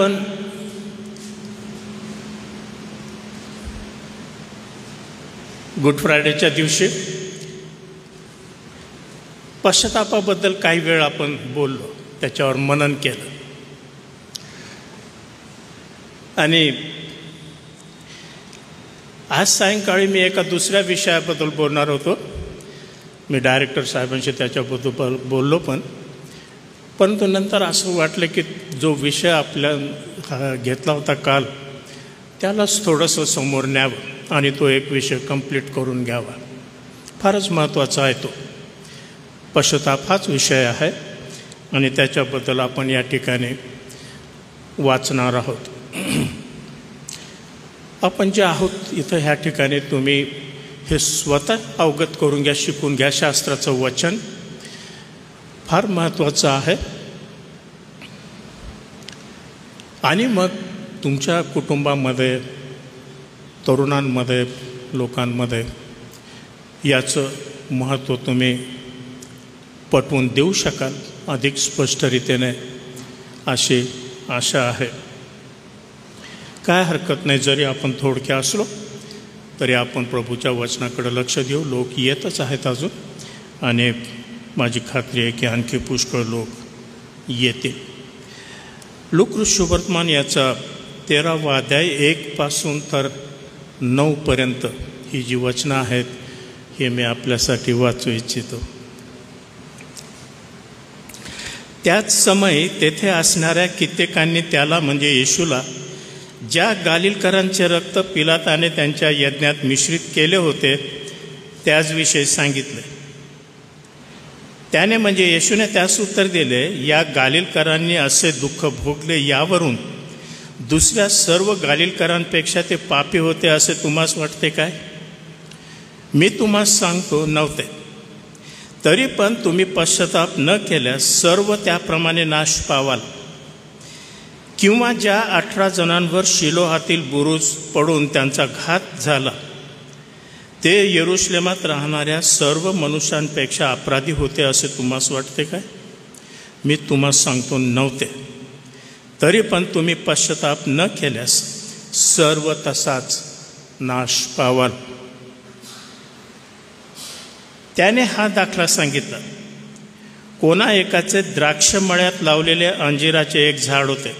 आपण गुड फ्रायडेच्या दिवशी पश्चातापाबद्दल काही वेळ आपण बोललो, त्याच्यावर मनन केलं. आणि आज सायंकाळी मी एका दुसऱ्या विषयाबद्दल बोलणार होतो. मी डायरेक्टर साहेबांशी त्याच्याबद्दल बोललो, परंतु नंतर असं वाटलं की जो विषय आपल्या घेतला होता काल, त्यालाच थोडंसं समोर न्यावं आणि तो एक विषय कंप्लीट करून घ्यावा. फारच महत्त्वाचा आहे तो. पश्चाताप हाच विषय आहे आणि त्याच्याबद्दल आपण या ठिकाणी वाचणार आहोत. आपण जे आहोत इथं ह्या ठिकाणी तुम्ही हे स्वतः अवगत करून घ्या, शिकून घ्या. शास्त्राचं वचन फार महत्त्वाचं आहे आणि मग तुमच्या कुटुंबामध्ये, तरुणांमध्ये, लोकांमध्ये याचं महत्त्व तुम्ही पटवून देऊ शकाल अधिक स्पष्टरीतीने, अशी आशा आहे. काय हरकत नाही, जरी आपण थोडके असलो तरी आपण प्रभूच्या वचनाकडे लक्ष देऊ. लोक येतच आहेत अजून आणि माझी खात्री आहे की आणखी पुष्कळ लोक येतील. लूका शुभवर्तमान याचा 13वा अध्याय 1 पासून तर 9 पर्यंत ही जी वचनं आहेत हे मी आपल्यासाठी वाचू इच्छितो. त्याच समय तेथे असणाऱ्या कित्येकांनी त्याला म्हणजे येशूला ज्या गालिलकरांचे रक्त पिलाताने त्यांच्या यज्ञात मिश्रित केले होते त्याचविषयी सांगितले. त्याने म्हणजे येशूने त्यास उत्तर दिले, या गालिलकरांनी असे दुःख भोगले यावरून दुसऱ्या सर्व गालिलकरांपेक्षा ते पापी होते असे तुम्हास वाटते काय? मी तुम्हास सांगतो नव्हते. तरी पण तुम्ही पश्चाताप न केल्यास सर्व त्याप्रमाणे नाश पावाल. किंवा ज्या 18 जणांवर शिलोहातील बुरुज पडून त्यांचा घात झाला ते यरुशलेमात राहणाऱ्या सर्व मनुष्यांपेक्षा अपराधी होते असे तुम्हास वाटते काय? मी तुम्हास सांगतो नव्हते. तरी पण तुम्ही पश्चाताप न केल्यास सर्व तसाच नाश पावाल. त्याने हा दाखला सांगितला. कोणा एकाचे द्राक्षमळ्यात लावलेले अंजिराचे एक झाड होते.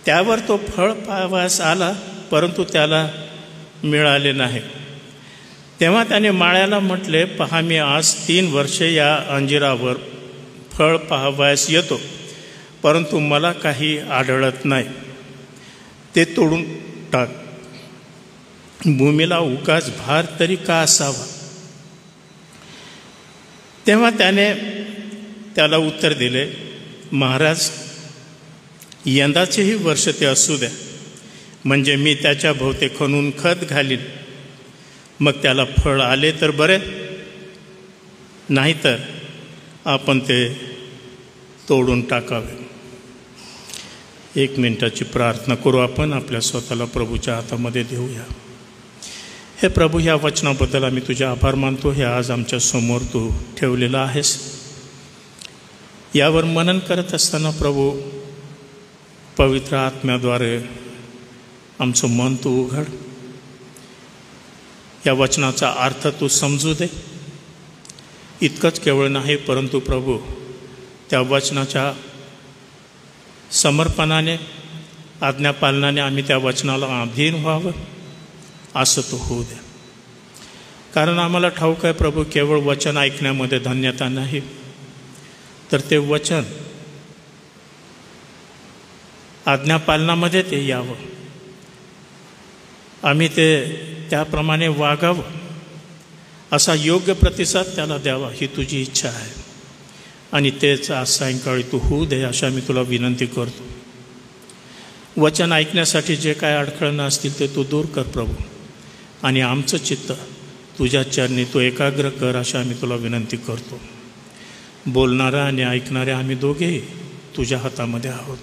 त्यावर तो फळ पावास आला, परंतु त्याला मिळाले नाही. तेव्हा त्याने माळ्याला म्हटले, पहा मी आज 3 वर्षे या अंजिरावर फळ पाहावयास येतो, परंतु मला काही आढळत नाही. ते तोडून टाक. भूमीला उगाच भार तरी का असावा? तेव्हा त्याने त्याला उत्तर दिले, महाराज, यंदाचेही वर्ष ते असू द्या, म्हणजे मी त्याच्या भोवती खणून खत घालीन. मग त्याला फळ आले तर बरे, नाहीतर आपण ते तोडून टाकावे. 1 मिनिटाची प्रार्थना करू. आपण आपल्या स्वतःला प्रभूच्या हातामध्ये देऊया. हे प्रभू, ह्या वचनाबद्दल आम्ही तुझे आभार मानतो. हे आज आमच्या समोर तू ठेवलेलं आहेस. यावर मनन करत असताना प्रभू, पवित्र आत्म्याद्वारे आमचं मन तू उघड. या वचनाचा अर्थ तू समजू दे. इतकंच केवळ नाही, परंतु प्रभू, त्या वचनाच्या समर्पणाने, आज्ञापालनाने आम्ही त्या वचनाला अधीन व्हावं, असं तो होऊ द्या. कारण आम्हाला ठाऊक आहे प्रभू, केवळ वचन ऐकण्यामध्ये धन्यता नाही, तर ते वचन आज्ञापालनामध्ये ते यावं, आम्ही ते त्याप्रमाणे वागावं, असा योग्य प्रतिसाद त्याला द्यावा, ही तुझी इच्छा आहे. आणि तेच आज सायंकाळी तू होऊ दे, अशा मी तुला विनंती करतो. वचन ऐकण्यासाठी जे काय अडखळणं असतील ते तू दूर कर प्रभू, आणि आमचं चित्त तुझ्या चरणी तू एकाग्र कर, अशा आम्ही तुला विनंती करतो. बोलणारा आणि ऐकणारे आम्ही दोघेही तुझ्या हातामध्ये आहोत.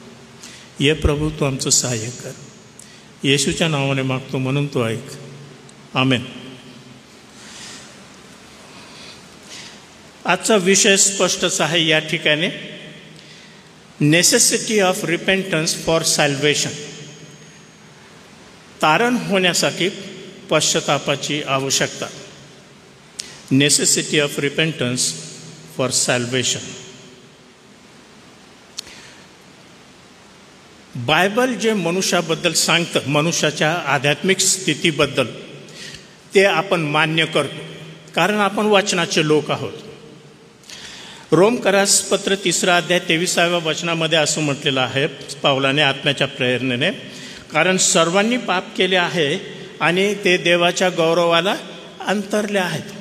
ये प्रभू, तू आमचं सहाय्य कर. येशूच्या नावाने मागतो म्हणून तू ऐक. आमेन. आजचा विषय स्पष्टच आहे. या ठिकाणी necessity of repentance for salvation. तारण होण्यासाठी पश्चातापाची आवश्यकता. Necessity of repentance for salvation. Bible जे मनुष्याबद्दल सांगतं, मनुष्याच्या आध्यात्मिक स्थितीबद्दल, ते आपण मान्य करतो, कारण आपण वचनाचे लोक आहोत. रोमकरास पत्र 3 अध्याय 23व्या वचनामध्ये असं म्हटलेलं आहे पावलाने आत्म्याच्या प्रेरणेने, कारण सर्वांनी पाप केले आहे आणि ते देवाच्या गौरवाला अंतरले आहेत.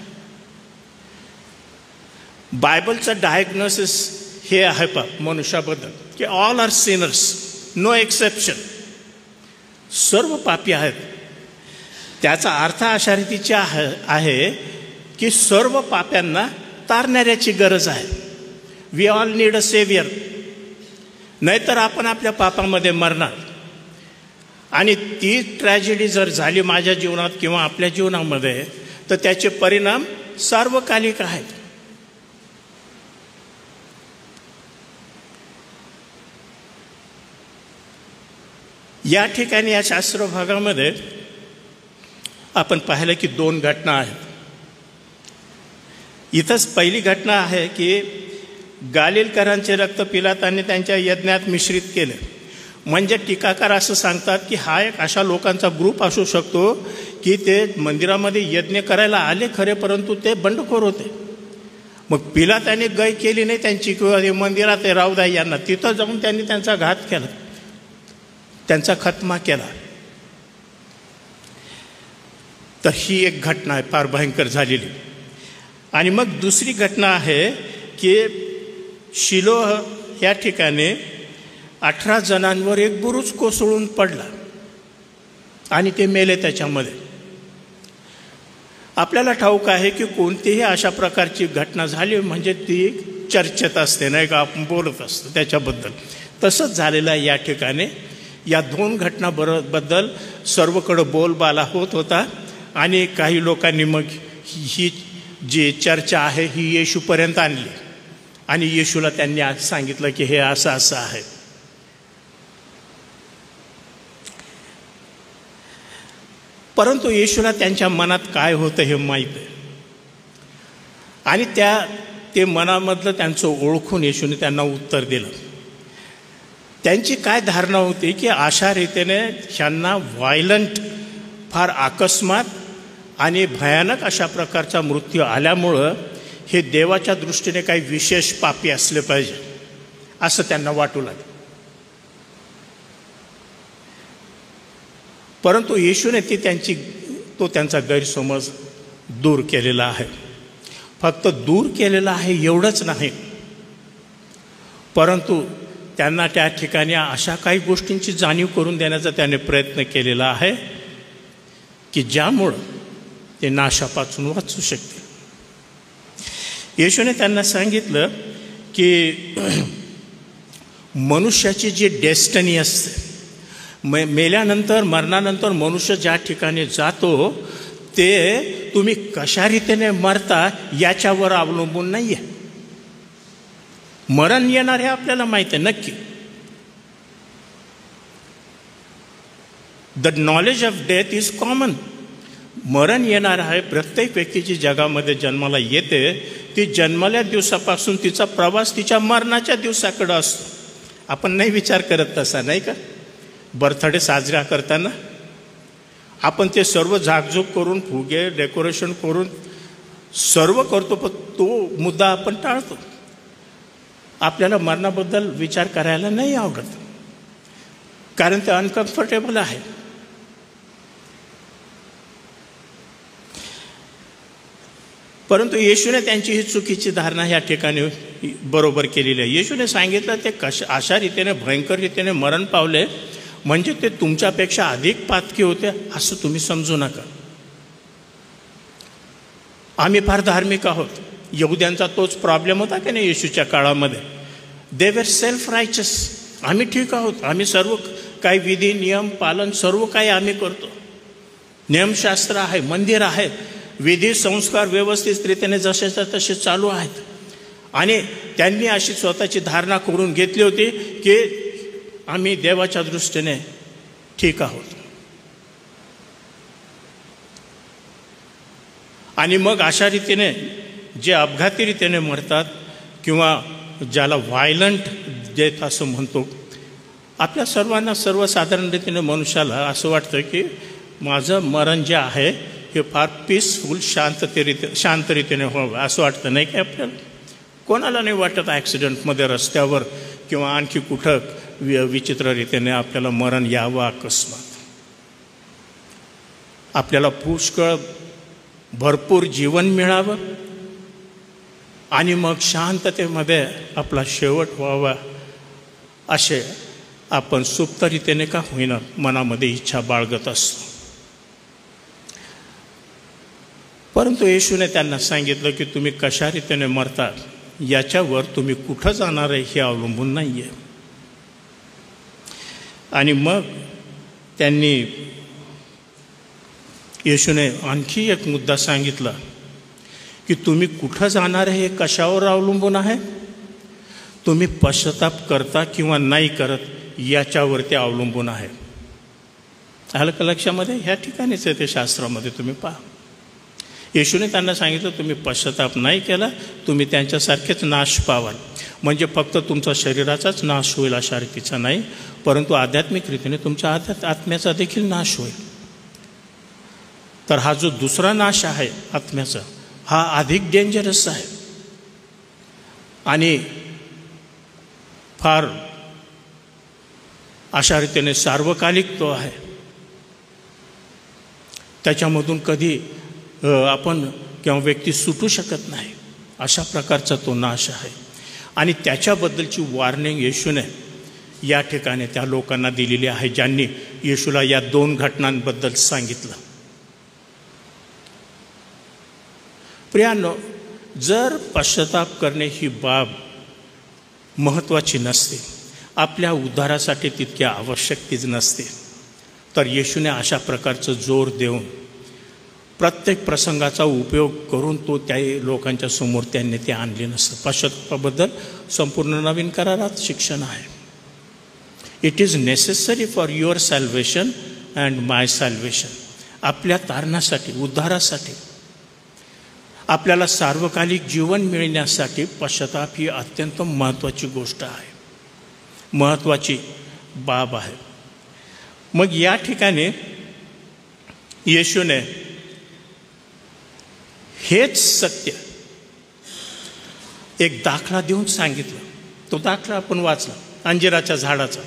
बायबलचं डायग्नोसिस हे आहे मनुष्याबद्दल की all are sinners, no exception. सर्व पापी आहेत. त्याचा अर्थ अशा रीतीचे आहे की सर्व पाप्यांना तारणाऱ्याची गरज आहे. We all need a saviour. नाहीतर आपण आपल्या पापामध्ये मरणार. आणि ती ट्रॅजेडी जर झाली माझ्या जीवनात किंवा आपल्या जीवनामध्ये, तर त्याचे परिणाम सार्वकालिक आहेत. या ठिकाणी या शास्त्र भागामध्ये आपण पाहिलं की 2 घटना आहेत. इथंच पहिली घटना आहे की गालिलकरांचे रक्त पिलातांनी त्यांच्या यज्ञात मिश्रित केले. म्हणजे टीकाकार असं सांगतात की हा एक अशा लोकांचा ग्रुप असू शकतो की ते मंदिरामध्ये यज्ञ करायला आले खरे, परंतु ते बंडखोर होते. मग पिलातांनी गय केली नाही त्यांची, किंवा मंदिरात राहू द्या यांना, तिथं जाऊन त्यांनी त्यांचा घात केला, त्यांचा खत्मा केला. तर ही एक घटना आहे फार भयंकर झालेली. आणि मग दुसरी घटना आहे की शिलोह या ठिकाणी 18 जणांवर एक बुरुज कोसळून पडला आणि ते मेले त्याच्यामध्ये. आपल्याला ठाऊक आहे की कोणतीही अशा प्रकारची घटना झाली म्हणजे ती चर्चेत असते, नाही का, आपण बोलत असतो त्याच्याबद्दल. तसंच झालेलं आहे या ठिकाणी. या 2 घटनाबद्दल सर्वकडं बोलबाला होत होता आणि काही लोकांनी मग ही जी चर्चा आहे ही येशूपर्यंत आणली आणि येशूला त्यांनी आज सांगितलं की हे असं असं आहे. परंतु येशूला त्यांच्या मनात काय होतं हे माहीत आहे. आणि ते मनामधलं त्यांचं ओळखून येशूने त्यांना उत्तर दिलं. त्यांची काय धारणा होती की अशा रीतीने ह्यांना व्हायलंट, फार अकस्मात आणि भयानक अशा प्रकारचा मृत्यू आल्यामुळं हे देवाच्या दृष्टीने काही विशेष पापी असले पाहिजे असं त्यांना वाटू लागलं. परंतु येशूने तो त्यांचा गैरसमज दूर केलेला आहे. फक्त दूर केलेला आहे एवढंच नाही, परंतु त्यांना त्या ठिकाणी अशा काही गोष्टींची जाणीव करून देण्याचा त्याने प्रयत्न केलेला आहे की ज्यामुळं ते नाशापासून वाचू शकतील. येशूने त्यांना सांगितलं की मनुष्याची जी डेस्टनी असते, मेल्यानंतर, मरणानंतर मनुष्य ज्या ठिकाणी जातो ते तुम्ही कशा रीतीने मरता याच्यावर अवलंबून नाही आहे. मरण येणार हे आपल्याला माहीत आहे नक्की. The knowledge of death is common. मरण येणार आहे. प्रत्येक व्यक्तीची जगामध्ये जन्माला येते, ती जन्मल्या दिवसापासून तिचा प्रवास तिच्या मरणाच्या दिवसाकडे असतो. आपण नाही विचार करत तसा, नाही का? बर्थडे साजरा करताना आपण ते सर्व झाकझूक करून, फुगे डेकोरेशन करून सर्व करतो, पण तो मुद्दा आपण टाळतो. आपल्याला मरणाबद्दल विचार करायला नाही आवडत, कारण ते अनकम्फर्टेबल आहे. परंतु येशूने त्यांची ही चुकीची धारणा या ठिकाणी बरोबर केलेली आहे. येशूने सांगितलं ते अशा रीतीने भयंकर रीतीने मरण पावले म्हणजे ते तुमच्यापेक्षा अधिक पातकी होते असं तुम्ही समजू नका. आम्ही फार धार्मिक आहोत. यहुद्यांचा तोच प्रॉब्लेम होता की नाही येशूच्या काळामध्ये. दे वर सेल्फ रायचस. आम्ही ठीक आहोत, आम्ही सर्व काही विधी नियम पालन सर्व काही आम्ही करतो. नियमशास्त्र आहे, मंदिर आहे, विधी संस्कार व्यवस्थित रीतीने जसेच्या तसे चालू आहेत. आणि त्यांनी अशी स्वतःची धारणा करून घेतली होती की आम्ही देवाच्या दृष्टीने ठीक आहोत. आणि मग अशा रीतीने जे अपघाती रीतीने मरतात किंवा ज्याला व्हायलंट डेथ असं म्हणतो, आपल्या सर्वांना सर्वसाधारण रीतीने मनुष्याला असं वाटतं की माझं मरण जे आहे हे फार पीसफुल शांत रीतीने व्हावं असं वाटतं, नाही की आपल्याला? कोणाला नाही वाटत ॲक्सिडेंटमध्ये रस्त्यावर किंवा आणखी कुठं विचित्र रीतीने आपल्याला मरण यावं अकस्मात. आपल्याला पुष्कळ भरपूर जीवन मिळावं आणि मग शांततेमध्ये आपला शेवट व्हावा असे आपण सुप्त रीतीने का होईना मनामध्ये इच्छा बाळगत असतो. परंतु येशूने त्यांना सांगितलं की तुम्ही कशा रीतीने मरता याच्यावर तुम्ही कुठं जाणार आहे हे अवलंबून नाही आहे. आणि मग त्यांनी येशूने आणखी एक मुद्दा सांगितला की तुम्ही कुठं जाणार आहे हे कशावर अवलंबून आहे? तुम्ही पश्चाताप करता किंवा नाही करत याच्यावरती अवलंबून आहे. आलं का लक्षामध्ये? ह्या ठिकाणीच आहे ते शास्त्रामध्ये, तुम्ही पहा. येशूने त्यांना सांगितलं तुम्ही पश्चाताप नाही केला तुम्ही त्यांच्यासारखेच नाश पावाल. म्हणजे फक्त तुमचा शरीराचाच नाश होईल अशा रीतीचा नाही, परंतु आध्यात्मिक रीतीने तुमच्या आत्म्याचा देखील नाश होईल. तर हा जो दुसरा नाश आहे आत्म्याचा, हा अधिक डेंजरस आहे आणि फार अशा रीतीने सार्वकालिक तो आहे. त्याच्यामधून कधी आपण किंवा व्यक्ती सुटू शकत नाही, अशा प्रकारचा तो नाश आहे. आणि त्याच्याबद्दलची वॉर्निंग येशूने या ठिकाणी त्या लोकांना दिलेली आहे ज्यांनी येशूला या 2 घटनांबद्दल सांगितलं. प्रियांनो, जर पश्चाताप करणे ही बाब महत्त्वाची नसते, आपल्या उद्धारासाठी तितकी आवश्यकतीच नसते, तर येशूने अशा प्रकारचं जोर देऊन प्रत्येक प्रसंगाचा उपयोग करून तो त्या लोकांच्या समोर त्यांनी ते आणले नसतं. पश्चातापाबद्दल संपूर्ण नवीन करारात शिक्षण आहे. It is necessary for your salvation and my salvation. आपल्या तारणासाठी, उद्धारासाठी, आपल्याला सार्वकालिक जीवन मिळण्यासाठी पश्चाताप ही अत्यंत महत्त्वाची गोष्ट आहे, महत्त्वाची बाब आहे. मग या ठिकाणी येशूने हेच सत्य एक दाखला देऊन सांगितलं. तो दाखला आपण वाचला अंजिराच्या झाडाचा.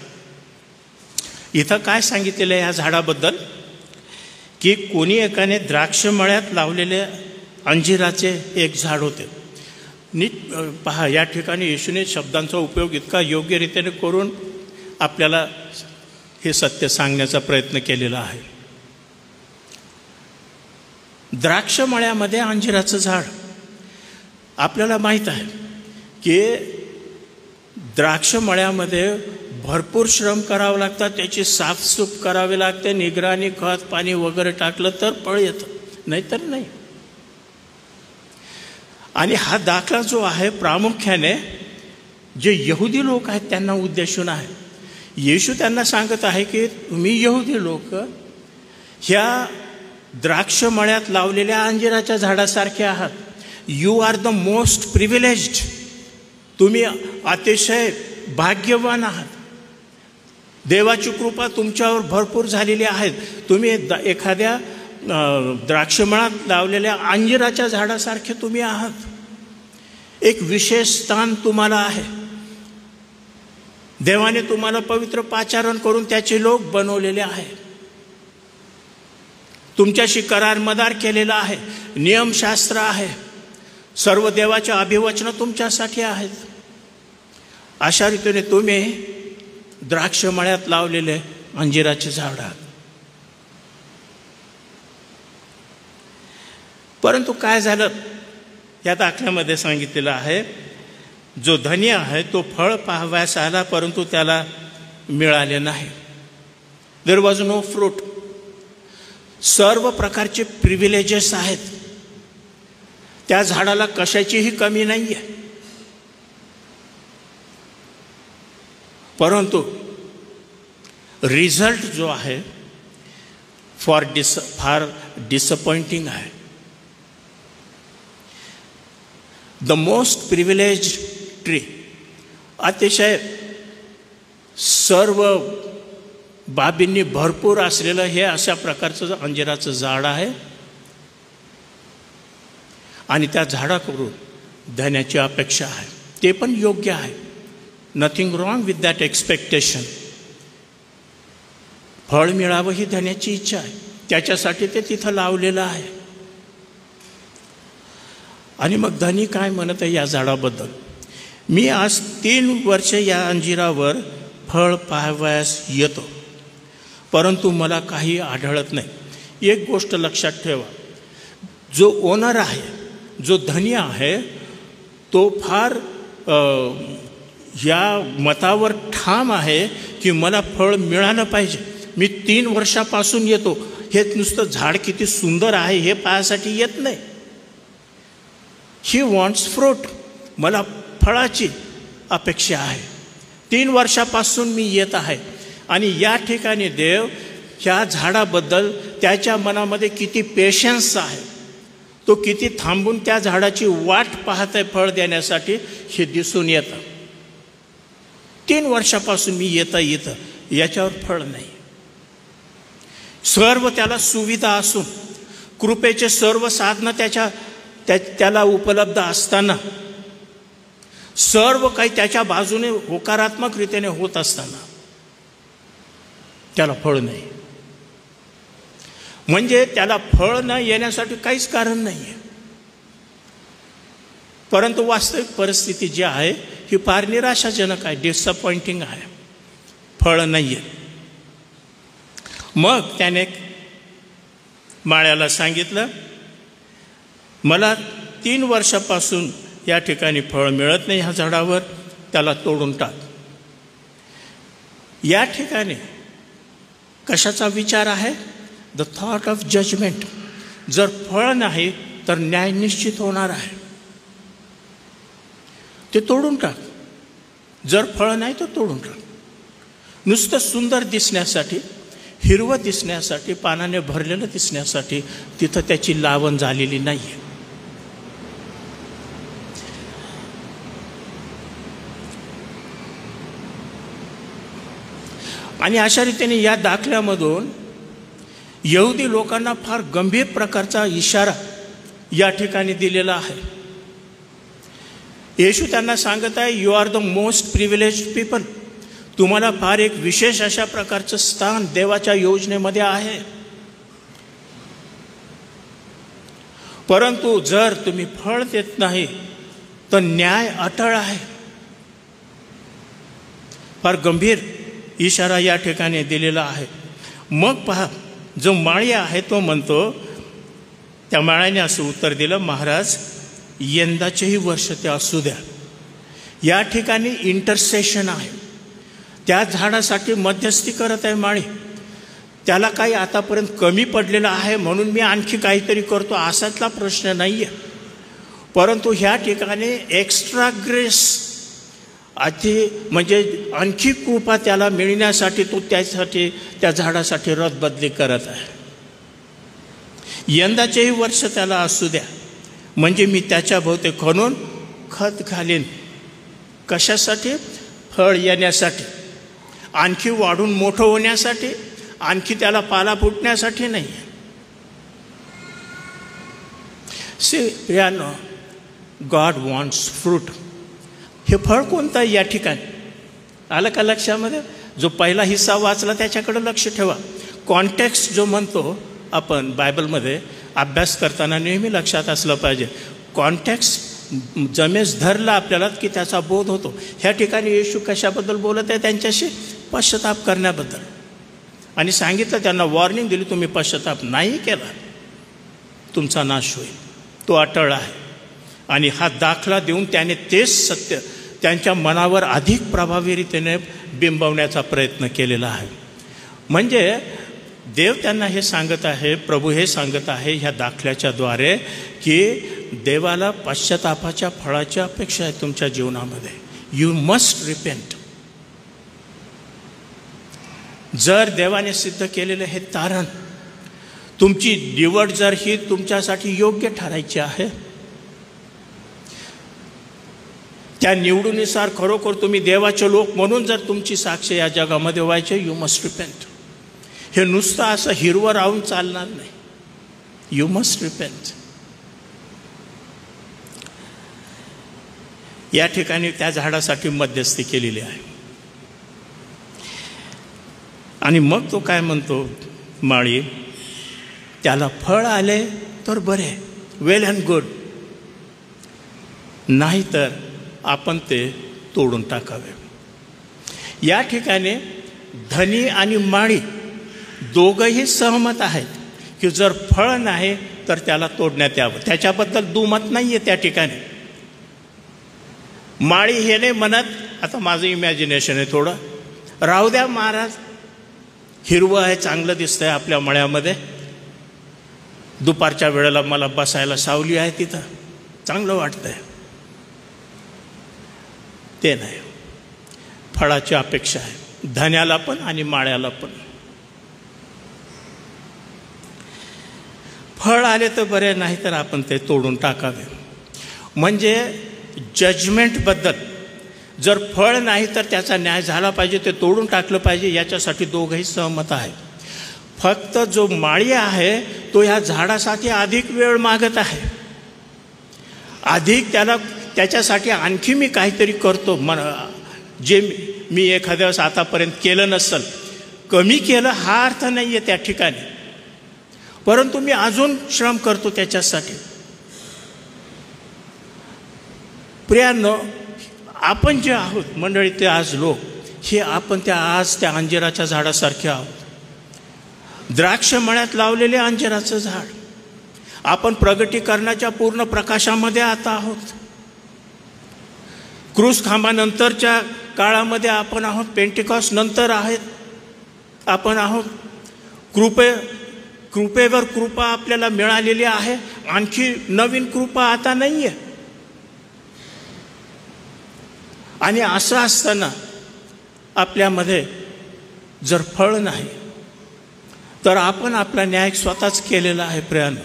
इथं काय सांगितलेलं आहे या झाडाबद्दल की कोणी एकाने द्राक्षमळ्यात लावलेले अंजिराचे एक झाड होते. नीट पहा, या ठिकाणी येशूने शब्दांचा उपयोग इतका योग्य रीतीने करून आपल्याला हे सत्य सांगण्याचा प्रयत्न केलेला आहे. द्राक्षमळ्यामध्ये अंजिराचं झाड. आपल्याला माहीत आहे की द्राक्षमळ्यामध्ये भरपूर श्रम करावं लागतात, त्याची साफसूफ करावी लागते, निगराणी, खत पाणी वगैरे टाकलं तर फळ येतं, नाहीतर नाही. आणि हा दाखला जो आहे प्रामुख्याने जे यहुदी लोक आहेत त्यांना उद्देशून आहे. येशू त्यांना सांगत आहे की तुम्ही यहुदी लोक ह्या द्राक्षमळ्यात लावलेल्या अंजिराच्या झाडासारखे आहात. You are the most privileged. तुम्ही अतिशय भाग्यवान आहात. देवाची कृपा तुमच्यावर भरपूर झालेली आहे. तुम्ही एखाद्या द्राक्षमळ्यात लावलेल्या अंजिराच्या झाडासारखे तुम्ही आहात. एक विशेष स्थान तुम्हाला आहे. देवाने तुम्हाला पवित्र पाचारण करून त्याचे लोक बनवलेले आहे. तुमच्याशी करार मदार केलेला आहे. नियमशास्त्र आहे. सर्व देवाच्या अभिवचनं तुमच्यासाठी आहेत. अशा रीतीने तुम्ही द्राक्षमळ्यात लावलेले अंजिराचे झाड आहात. परंतु काय झालं या दाखल्यामध्ये सांगितलेलं आहे, जो धनी आहे तो फळ पाहावयास आला परंतु त्याला मिळाले नाही. There was no fruit. सर्व प्रकारचे प्रिव्हिलेजेस आहेत. त्या झाडाला कशाचीही कमी नाही आहे. परंतु रिझल्ट जो आहे फार डिसअपॉइंटिंग आहे. द मोस्ट प्रिव्हिलेज ट्री, अतिशय सर्व बाबींनी भरपूर असलेलं हे अशा प्रकारचं अंजिराचं झाड आहे आणि त्या झाडाकडून धन्याची अपेक्षा आहे. ते पण योग्य आहे. Nothing wrong with that expectation. फळ मिळावं ही धन्याची इच्छा आहे. त्याच्यासाठी ते तिथं लावलेलं आहे. आणि मग धनी काय म्हणत आहे या झाडाबद्दल? मी आज 3 वर्ष या अंजिरावर फळ पाहावयास येतो, परंतु मला काही आढळत नाही. एक गोष्ट लक्षात ठेवा, जो ओनर आहे, जो धनी आहे, तो फार या मतावर ठाम आहे की मला फळ मिळालं पाहिजे. मी 3 वर्षापासून येतो. हे नुसतं झाड किती सुंदर आहे हे पाहायसाठी येत नाही. He wants fruit. मला फळाची अपेक्षा आहे. 3 वर्षापासून मी येत आहे. आणि या ठिकाणी देव ह्या झाडाबद्दल त्याच्या मनामध्ये किती पेशन्स आहे, तो किती थांबून त्या झाडाची वाट पाहत आहे फळ देण्यासाठी, हे दिसून येतं. 3 वर्षापासून मी येतं याच्यावर फळ नाही. सर्व त्याला सुविधा असून, कृपेचे सर्व साधनं त्याला उपलब्ध असताना, सर्व काही त्याच्या बाजूने होकारात्मक रीतीने होत असताना त्याला फळ नाही. म्हणजे त्याला फळ न येण्यासाठी काहीच कारण नाही आहे. परंतु वास्तविक परिस्थिती जी आहे ही फार निराशाजनक आहे, डिसअपॉइंटिंग आहे. फळ नाही आहे. मग त्याने माळ्याला सांगितलं, मला 3 वर्षापासून या ठिकाणी फळ मिळत नाही ह्या झाडावर, त्याला तोडून टाक. या ठिकाणी कशाचा विचार आहे? The thought of judgement. जर फळ नाही तर न्याय निश्चित होणार आहे. ते तोडून टाक. जर फळ नाही तर तोडून टाक. नुसतं सुंदर दिसण्यासाठी, हिरवं दिसण्यासाठी, पानाने भरलेलं दिसण्यासाठी तिथं त्याची लावण झालेली नाही आहे. आणि अशा रीतीने या दाखल्यामधून यहुदी लोकांना फार गंभीर प्रकारचा इशारा या ठिकाणी दिलेला आहे. येशू त्यांना सांगत आहे, you are the most privileged people. तुम्हाला फार एक विशेष अशा प्रकारचं स्थान देवाच्या योजनेमध्ये आहे. परंतु जर तुम्ही फळ देत नाही तर न्याय अटळ आहे. फार गंभीर इशारा या ठिकाणी दिलेला आहे. मग पहा, जो माळी आहे तो म्हणतो, त्या माळ्याने असं उत्तर दिलं, महाराज यंदाचेही वर्ष ते असू द्या. या ठिकाणी इंटरसेशन आहे. त्या झाडासाठी मध्यस्थी करत आहे माळी. त्याला काही आतापर्यंत कमी पडलेलं आहे म्हणून मी आणखी काहीतरी करतो असातला प्रश्न नाही आहे. परंतु ह्या ठिकाणी एक्स्ट्रा ग्रेस म्हणजे आणखी कृपा त्याला मिळण्यासाठी तो त्यासाठी त्या झाडासाठी रदबदली करत आहे. यंदाचेही वर्ष त्याला असू द्या, म्हणजे मी त्याच्या भोवती खणून खत घालीन. कशासाठी? फळ येण्यासाठी, आणखी वाढून मोठं होण्यासाठी, आणखी त्याला पाला फुटण्यासाठी नाही. प्रियानो, गॉड वॉन्ट्स फ्रूट. हे फळ कोणतं आहे या ठिकाणी? आलं का लक्षामध्ये? जो पहिला हिस्सा वाचला त्याच्याकडे लक्ष ठेवा. कॉन्टेक्स्ट जो म्हणतो आपण बायबलमध्ये अभ्यास करताना नेहमी लक्षात असलं पाहिजे. कॉन्टेक्स्ट जमेस धरला आपल्याला की त्याचा बोध होतो. ह्या ठिकाणी येशू कशाबद्दल बोलत आहे? त्यांच्याशी पश्चाताप करण्याबद्दल. आणि सांगितलं, त्यांना वॉर्निंग दिली, तुम्ही पश्चाताप नाही केला तुमचा नाश होईल. तो अटळ आहे. आणि हा दाखला देऊन त्याने तेच सत्य त्यांच्या मनावर अधिक प्रभावी रीतीने बिंबवण्याचा प्रयत्न केलेला आहे. म्हणजे देव त्यांना हे सांगत आहे, प्रभू हे सांगत आहे ह्या दाखल्याच्या द्वारे की देवाला पश्चातापाच्या फळाची अपेक्षा आहे तुमच्या जीवनामध्ये. You must repent. जर देवाने सिद्ध केलेलं हे तारण, तुमची निवड जर ही तुमच्यासाठी योग्य ठरायची आहे, त्या निवडीनुसार खरोखर तुम्ही देवाचे लोक म्हणून जर तुमची साक्ष या जगामध्ये व्हायचे, यू मस्ट रिपेंट. हे नुसतं असं हिरवं राहून चालणार नाही. You must repent. या ठिकाणी त्या झाडासाठी मध्यस्थी केलेली आहे. आणि मग तो काय म्हणतो, माळी, त्याला फळ आले तर बरे, वेल अँड गुड, नाहीतर आपण ते तोडून टाकावे. या ठिकाणी धनी आणि माळी दोघंही सहमत आहेत की जर फळ नाही तर त्याला तोडण्यात यावं. त्याच्याबद्दल दुमत नाही आहे त्या ठिकाणी. माळी हे नाही म्हणत, आता माझं इमॅजिनेशन आहे थोडं, राहू द्या महाराज, हिरवं आहे, चांगलं दिसतंय आपल्या मळ्यामध्ये, दुपारच्या वेळेला मला बसायला सावली आहे तिथं, चांगलं वाटतंय. ते नाही. फळाची अपेक्षा आहे धन्याला पण आणि माळ्याला पण. फळ आले तर बरे, नाही तर आपण ते तोडून टाकावे. म्हणजे जजमेंटबद्दल, जर फळ नाही तर त्याचा न्याय झाला पाहिजे, ते तोडून टाकलं पाहिजे, याच्यासाठी दोघंही सहमत आहे. फक्त जो माळी आहे तो ह्या झाडासाठी अधिक वेळ मागत आहे, अधिक त्याच्यासाठी आणखी मी काहीतरी करतो, जे मी एखाद्या वेळेस आतापर्यंत केलं नसेल, कमी केलं हा अर्थ नाही आहे त्या ठिकाणी, परंतु मी अजून श्रम करतो त्याच्यासाठी. प्रियांनो, आपण जे आहोत मंडळी, ते आज लोक, हे आपण आज त्या अंजिराच्या झाडासारखे आहोत. द्राक्ष मळ्यात लावलेले अंजिराचं झाड. आपण प्रगटीकरणाच्या पूर्ण प्रकाशामध्ये आता आहोत. क्रूस खांबानंतरच्या काळामध्ये आपण आहोत. पेंटिकॉस्ट नंतर आपण आहोत. कृपेवर कृपा आपल्याला मिळालेली आहे. आणखी नवीन कृपा आता नाही आहे. आणि असं असताना आपल्यामध्ये जर फळ नाही तर आपण आपला न्याय स्वतःच केलेला आहे. प्रियांनो,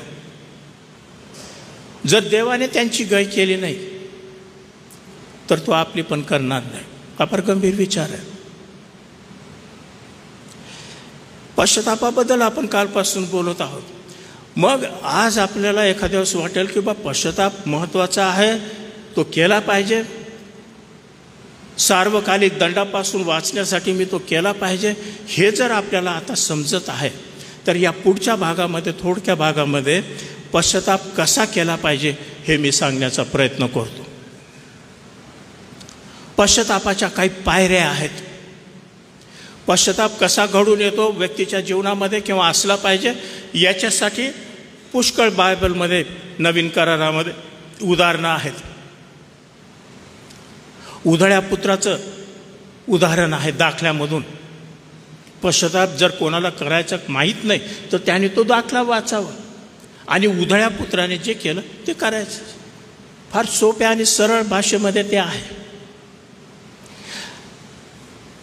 जर देवाने त्यांची गय केली नाही तर तो आपली पण करणार नाही. हा फार गंभीर विचार आहे. पश्चातापाबद्दल आपण कालपासून बोलत आहोत. मग आज आपल्याला एखाद्या वेळेस वाटेल की बा पश्चाताप महत्त्वाचा आहे, तो केला पाहिजे, सार्वकालिक दंडापासून वाचण्यासाठी मी तो केला पाहिजे. हे जर आपल्याला आता समजत आहे तर या पुढच्या भागामध्ये, थोडक्या भागामध्ये पश्चाताप कसा केला पाहिजे हे मी सांगण्याचा प्रयत्न करतो. पश्चातापाच्या काही पायऱ्या आहेत. पश्चाताप कसा घडून येतो व्यक्तीच्या जीवनामध्ये किंवा असला पाहिजे, याच्यासाठी पुष्कळ बायबलमध्ये, नवीन करारामध्ये उदाहरणं आहेत. उधळ्या पुत्राचं उदाहरण आहे दाखल्यामधून. पश्चाताप जर कोणाला करायचं माहीत नाही तर त्याने तो दाखला वाचावा आणि उधळ्या पुत्राने जे केलं ते करायचं. फार सोप्या आणि सरळ भाषेमध्ये ते आहे.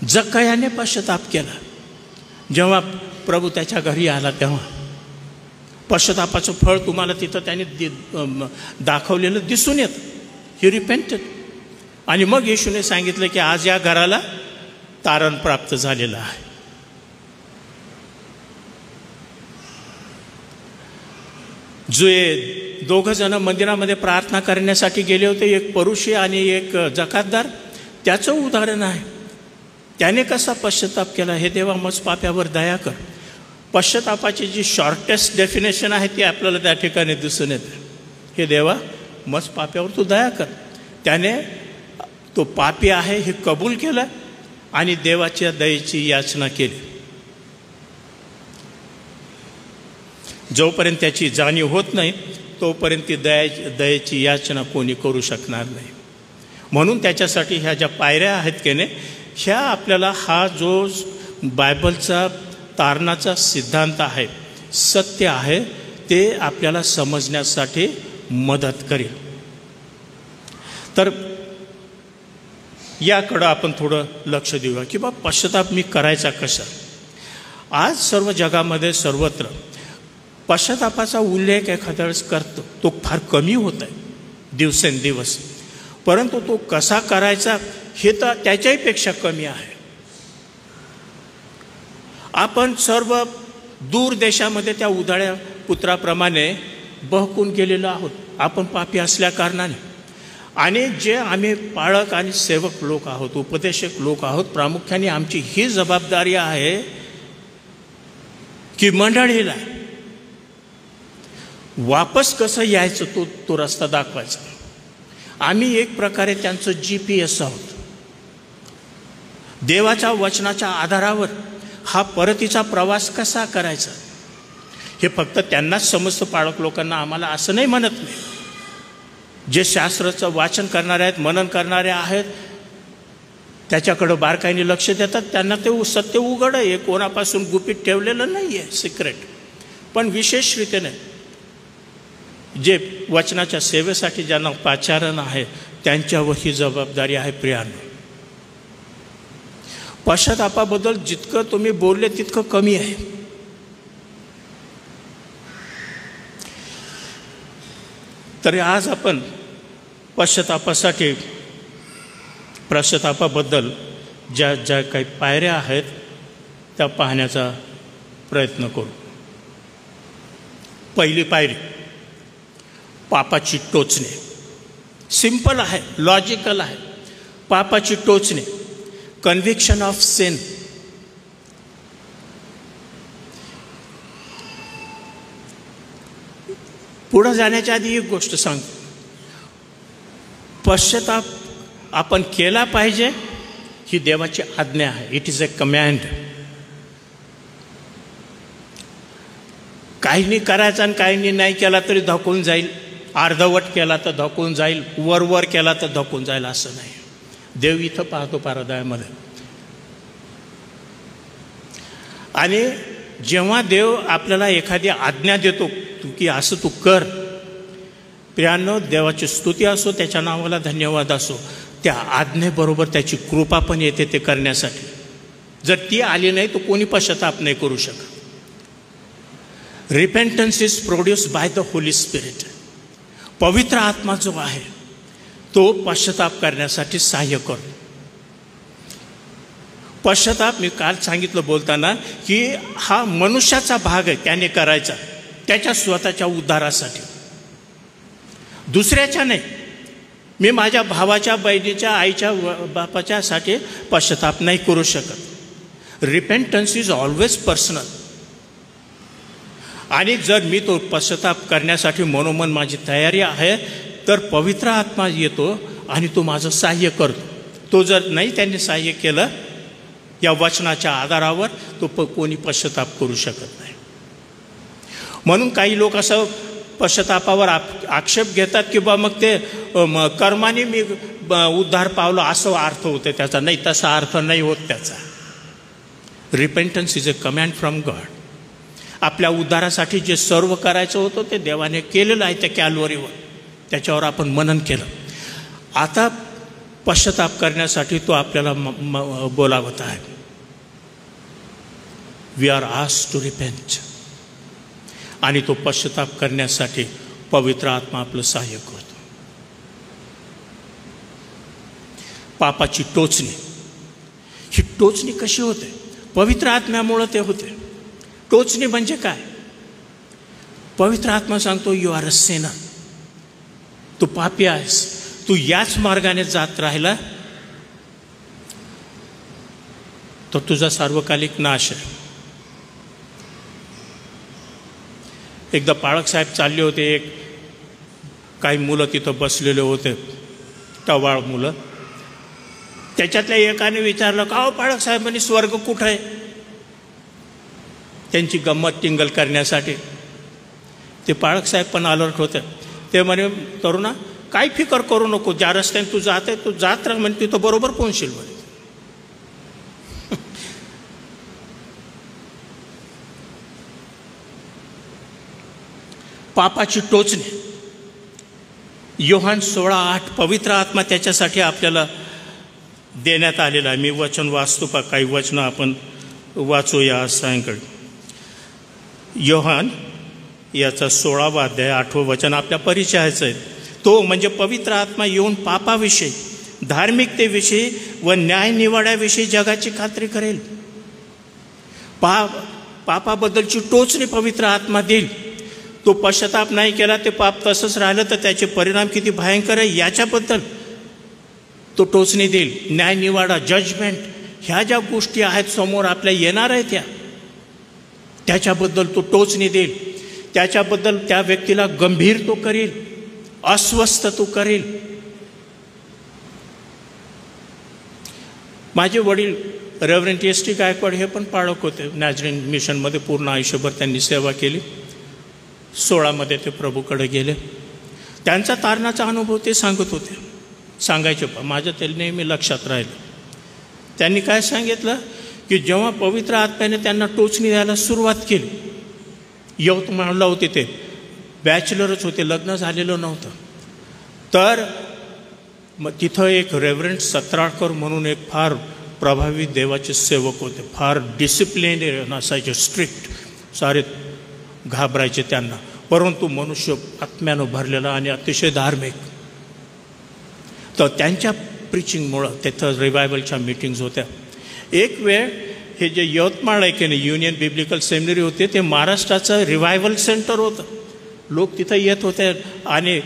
जक्कयाने पश्चाताप केला. जेव्हा प्रभू त्याच्या घरी आला तेव्हा पश्चातापाचं फळ तुम्हाला तिथं त्याने दाखवलेलं दिसून येतं. ही रिपेंटेड. आणि मग येशूने सांगितलं की आज या घराला तारण प्राप्त झालेलं आहे. जे दोघं जण मंदिरामध्ये प्रार्थना करण्यासाठी गेले होते, एक परुषी आणि एक जकातदार, त्याचं उदाहरण आहे. त्याने कसा पश्चाताप केला, हे देवा मज पाप्यावर दया कर. पश्चातापाची जी शॉर्टेस्ट डेफिनेशन आहे ती आपल्याला त्या ठिकाणी दिसून येते. हे देवा मज पाप्यावर तू दया कर. त्याने तो पापी आहे हे कबूल केलं आणि देवाच्या दयेची याचना केली. जोपर्यंत त्याची जाणीव होत नाही तोपर्यंत ती दयेची याचना कोणी करू शकणार नाही. म्हणून त्याच्यासाठी ह्या ज्या पायऱ्या आहेत की नाही, ह्या आपल्याला हा जो बायबलचा तारणाचा सिद्धांत आहे, सत्य आहे, ते आपल्याला समजण्यासाठी मदत करेल. तर याकडं आपण थोडं लक्ष देऊया की बा पश्चाताप मी करायचा कसा. आज सर्व जगामध्ये सर्वत्र पश्चातापाचा उल्लेख एखाद्या वेळेस करतो, तो फार कमी होत आहे दिवसेंदिवस, परंतु तो कसा करायचा हे तर त्याच्याही पेक्षा कमी आहे. आपण सर्व दूर देशामध्ये त्या उधाळ्या पुत्राप्रमाणे बहकून गेलेलो आहोत आपण पापी असल्या कारणाने. आणि जे आम्ही पाळक आणि सेवक लोक आहोत, उपदेशक लोक आहोत, प्रामुख्याने आमची ही जबाबदारी आहे की मंडळीला वापस कसं यायचं तो रस्ता दाखवायचा. आम्ही एक प्रकारे त्यांचं GPS आहोत. देवाच्या वचनाच्या आधारावर हा परतीचा प्रवास कसा करायचा हे फक्त त्यांनाच समजतं पाळक लोकांना, आम्हाला असं नाही म्हणत नाही. जे शास्त्राचं वाचन करणारे आहेत, मनन करणारे आहेत, त्याच्याकडं बारकाईने लक्ष देतात, त्यांना ते सत्य उघड आहे, कोणापासून गुपित ठेवलेलं नाही आहे सिक्रेट. पण विशेष रीतीने जे वचनाच्या सेवेसाठी ज्यांना पाचारण आहे त्यांच्यावर ही जबाबदारी आहे. प्रियांनो, पश्चातापाबद्दल जितकं तुम्ही बोलले तितकं कमी आहे. तरी आज आपण पश्चातापाबद्दल ज्या काही पायऱ्या आहेत त्या पाहण्याचा प्रयत्न करू. पहिली पायरी पापाची टोचणे. सिंपल आहे, लॉजिकल आहे. पापाची टोचणे, कन्व्हिक्शन ऑफ सिन. पुढे जाण्याच्या आधी एक गोष्ट सांगतो, पश्चाताप आपण केला पाहिजे ही देवाची आज्ञा आहे. It is a command. काहींनी करायचं आणि काहींनी नाही केला तरी धकून जाईल, अर्धवट केला तर धकून जाईल, वर केला तर धकून जाईल, असं नाही. देव इथं पाहतो पारदयामध्ये. आणि जेव्हा देव आपल्याला एखादी आज्ञा देतो की असं तू कर, प्रियांनो, देवाची स्तुती असो, त्याच्या नावाला धन्यवाद असो, त्या आज्ञेबरोबर त्याची कृपा पण येते ते करण्यासाठी. जर ती आली नाही तर कोणी पश्चाताप नाही करू शकत. Repentance is produced by the Holy Spirit. पवित्र आत्मा जो आहे तो पश्चाताप करण्यासाठी सहाय्य करतो. पश्चाताप मी काल सांगितलं बोलताना की हा मनुष्याचा भाग आहे, त्याने करायचा त्याच्या स्वतःच्या उद्धारासाठी, दुसऱ्याच्या नाही. मी माझ्या भावाच्या, बहिणीच्या, आईच्या, बापाच्यासाठी पश्चाताप नाही करू शकत. Repentance is always personal. आणि जर मी तो पश्चाताप करण्यासाठी मनोमन माझी तयारी आहे तर पवित्र आत्मा येतो आणि तो माझं सहाय्य करतो. तो जर नाही त्यांनी सहाय्य केलं या वचनाच्या आधारावर तो कोणी पश्चाताप करू शकत नाही. म्हणून काही लोक असं पश्चातापावर आक्षेप घेतात की बा मग ते कर्माने मी उद्धार पावलो असं अर्थ होतं त्याचा. नाही, तसा अर्थ नाही होत त्याचा. रिपेंटन्स इज अ कमँड फ्रॉम गॉड. आपल्या उद्धारासाठी जे सर्व करायचं होतं ते देवाने केलेलं आहे त्या कॅल्वरीवर, त्याच्यावर आपण मनन केलं. आता पश्चाताप करण्यासाठी तो आपल्याला बोलावत आहे. We are asked to repent. आणि तो पश्चाताप करण्यासाठी पवित्र आत्मा आपलं सहाय्य करतो. पापाची टोचणी. ही टोचणी कशी होते? पवित्र आत्म्यामुळं ते होते. टोचणी म्हणजे काय? पवित्र आत्मा सांगतो यू आर अ सिनर. तू पापी आहेस, तू याच मार्गाने जात राहिला तर तुझा सार्वकालिक नाश आहे. एकदा पाळक साहेब चालले होते, काही मुलं तिथं बसलेले होते, टवाळ मुलं. त्याच्यातल्या एकाने विचारलं का हो पाळक साहेब, म्हणे स्वर्ग कुठं आहे? त्यांची गंमत टिंगल करण्यासाठी ते पाळक साहेब पण अलर्ट होते. ते म्हणे तरुणा काय फिकर करू नको, ज्या रस्त्याने तू जात आहे तू जात राह, म्हणजे तिथं बरोबर पोहोचशील म्हणे. पापाची टोचणे. योहान 16:8 पवित्र आत्मा त्याच्यासाठी आपल्याला देण्यात आलेला आहे. मी वचन वाचतो, काही वचनं आपण वाचूया सायंकाळी. योहान याचा 16वा अध्याय 8वं वचन आपल्या परिचयाचं आहे. तो म्हणजे पवित्र आत्मा येऊन पापाविषयी, धार्मिकतेविषयी व न्यायनिवाड्याविषयी जगाची खात्री करेल. पापाबद्दलची टोचणी पवित्र आत्मा देईल. तो पश्चाताप नाही केला, ते पाप तसंच राहिलं तर त्याचे परिणाम किती भयंकर आहे याच्याबद्दल तो टोचणी देईल. न्यायनिवाडा, जजमेंट, ह्या ज्या गोष्टी आहेत समोर आपल्या येणार आहेत त्याच्याबद्दल तो टोचणी देईल. त्याच्याबद्दल त्या व्यक्तीला गंभीर तो करेल, अस्वस्थ तो करेल. माझे वडील रेव्हरंड TST गायकवाड हे पण पाळक होते. नॅझरेन मिशनमध्ये पूर्ण आयुष्यभर त्यांनी सेवा केली. 16मध्ये ते प्रभूकडे गेले. त्यांचा तारणाचा अनुभव ते सांगत होते, सांगायचे. माझ्या ते नेहमी लक्षात राहिलं. त्यांनी काय सांगितलं की जेव्हा पवित्र आत्म्याने त्यांना टोचणी द्यायला सुरुवात केली, यवतमाळला होते, ते बॅचलरच होते, लग्न झालेलं नव्हतं. तर मग तिथं एक रेव्हरंड सत्राळकर म्हणून एक फार प्रभावी देवाचे सेवक होते. फार डिसिप्लिनेरियन असायचे, स्ट्रिक्ट, सारे घाबरायचे त्यांना. परंतु मनुष्य आत्म्यानं भरलेला आणि अतिशय धार्मिक. तर त्यांच्या प्रिचिंगमुळं तिथं रिवायवलच्या मीटिंग्स होत्या. एक वेळ हे जे यवतमाळ आहे की नाही, युनियन बिब्लिकल सेमिनरी होते, ते महाराष्ट्राचं रिवायवल सेंटर होतं. लोक तिथं येत होते आणि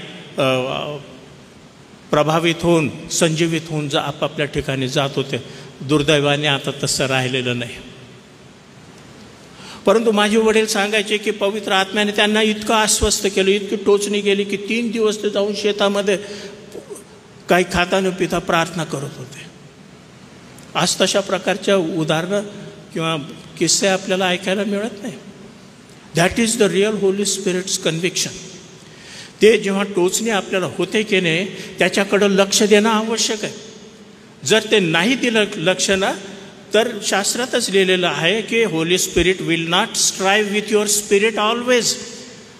प्रभावित होऊन, संजीवित होऊन आपापल्या ठिकाणी जात होते. दुर्दैवाने आता तसं राहिलेलं नाही. परंतु माझे वडील सांगायचे की पवित्र आत्म्याने त्यांना इतकं आश्वस्त केलं, इतकी टोचणी गेली की 3 दिवस ते जाऊन शेतामध्ये काही खाता न पिता प्रार्थना करत होते. आज तशा प्रकारच्या उदाहरणं किंवा किस्से आपल्याला ऐकायला मिळत नाही. That is the real holy spirit's conviction. ते जेव्हा टोचणी आपल्याला होते की नाही, त्याच्याकडं लक्ष देणं आवश्यक आहे. जर ते नाही दिलं लक्ष ना, तर शास्त्रातच लिहिलेलं आहे की Holy spirit will not strive with your spirit always.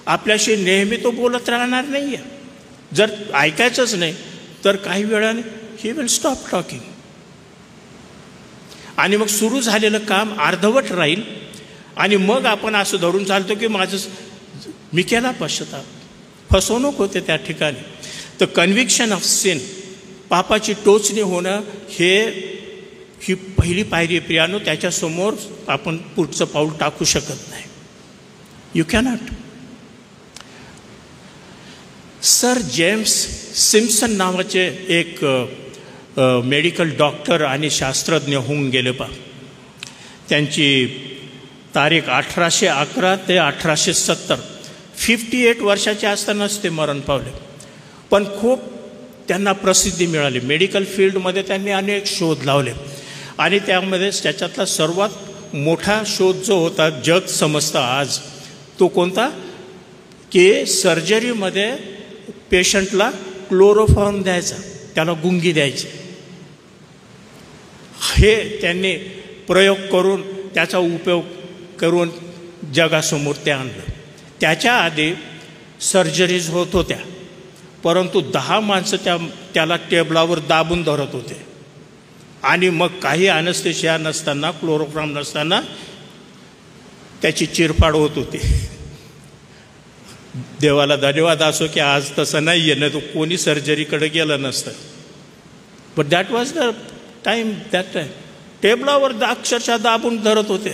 आपल्याशी नेहमी तो बोलत राहणार नाही आहे. जर ऐकायचंच नाही तर काही वेळाने ही विल स्टॉप टॉकिंग. आणि मग सुरू झालेलं काम अर्धवट राहील आणि मग आपण असं धरून चालतो की मी केला पश्चाताप. फसवणूक होते त्या ठिकाणी. तर कन्व्हिक्शन ऑफ सिन, पापाची टोचणी होणं, ही पहिली पायरी प्रियानो. त्याच्यासमोर आपण पुढचं पाऊल टाकू शकत नाही. You cannot. Sir James Simpson नावाचे एक मेडिकल डॉक्टर आणि शास्त्रज्ञ होऊन गेले पा. त्यांची तारीख 1811 ते 1870. 58 वर्षाचे असतानाच ते मरण पावले. पण खूप त्यांना प्रसिद्धी मिळाली. मेडिकल फील्डमध्ये त्यांनी अनेक शोध लावले आणि त्यामध्येच त्याच्यातला सर्वात मोठा शोध जो होता, जग समजतं आज, तो कोणता, की सर्जरीमध्ये पेशंटला क्लोरोफॉर्म द्यायचा, त्याला गुंगी द्यायची. हे त्यांनी प्रयोग करून, त्याचा उपयोग करून जगासमोर ते आणलं. त्याच्या आधी सर्जरीज होत होत्या, परंतु 10 माणसं त्याला टेबलावर दाबून धरत होते आणि मग काही अॅनेस्थेशिया नसताना, क्लोरोफॉर्म नसताना त्याची चिरफाड होत होती. देवाला धन्यवाद असो की आज तसं नाही आहे, नाही तो कोणी सर्जरीकडे गेलं नसतं. But that was the time. That time टेबलावर अक्षरशः दाबून धरत होते.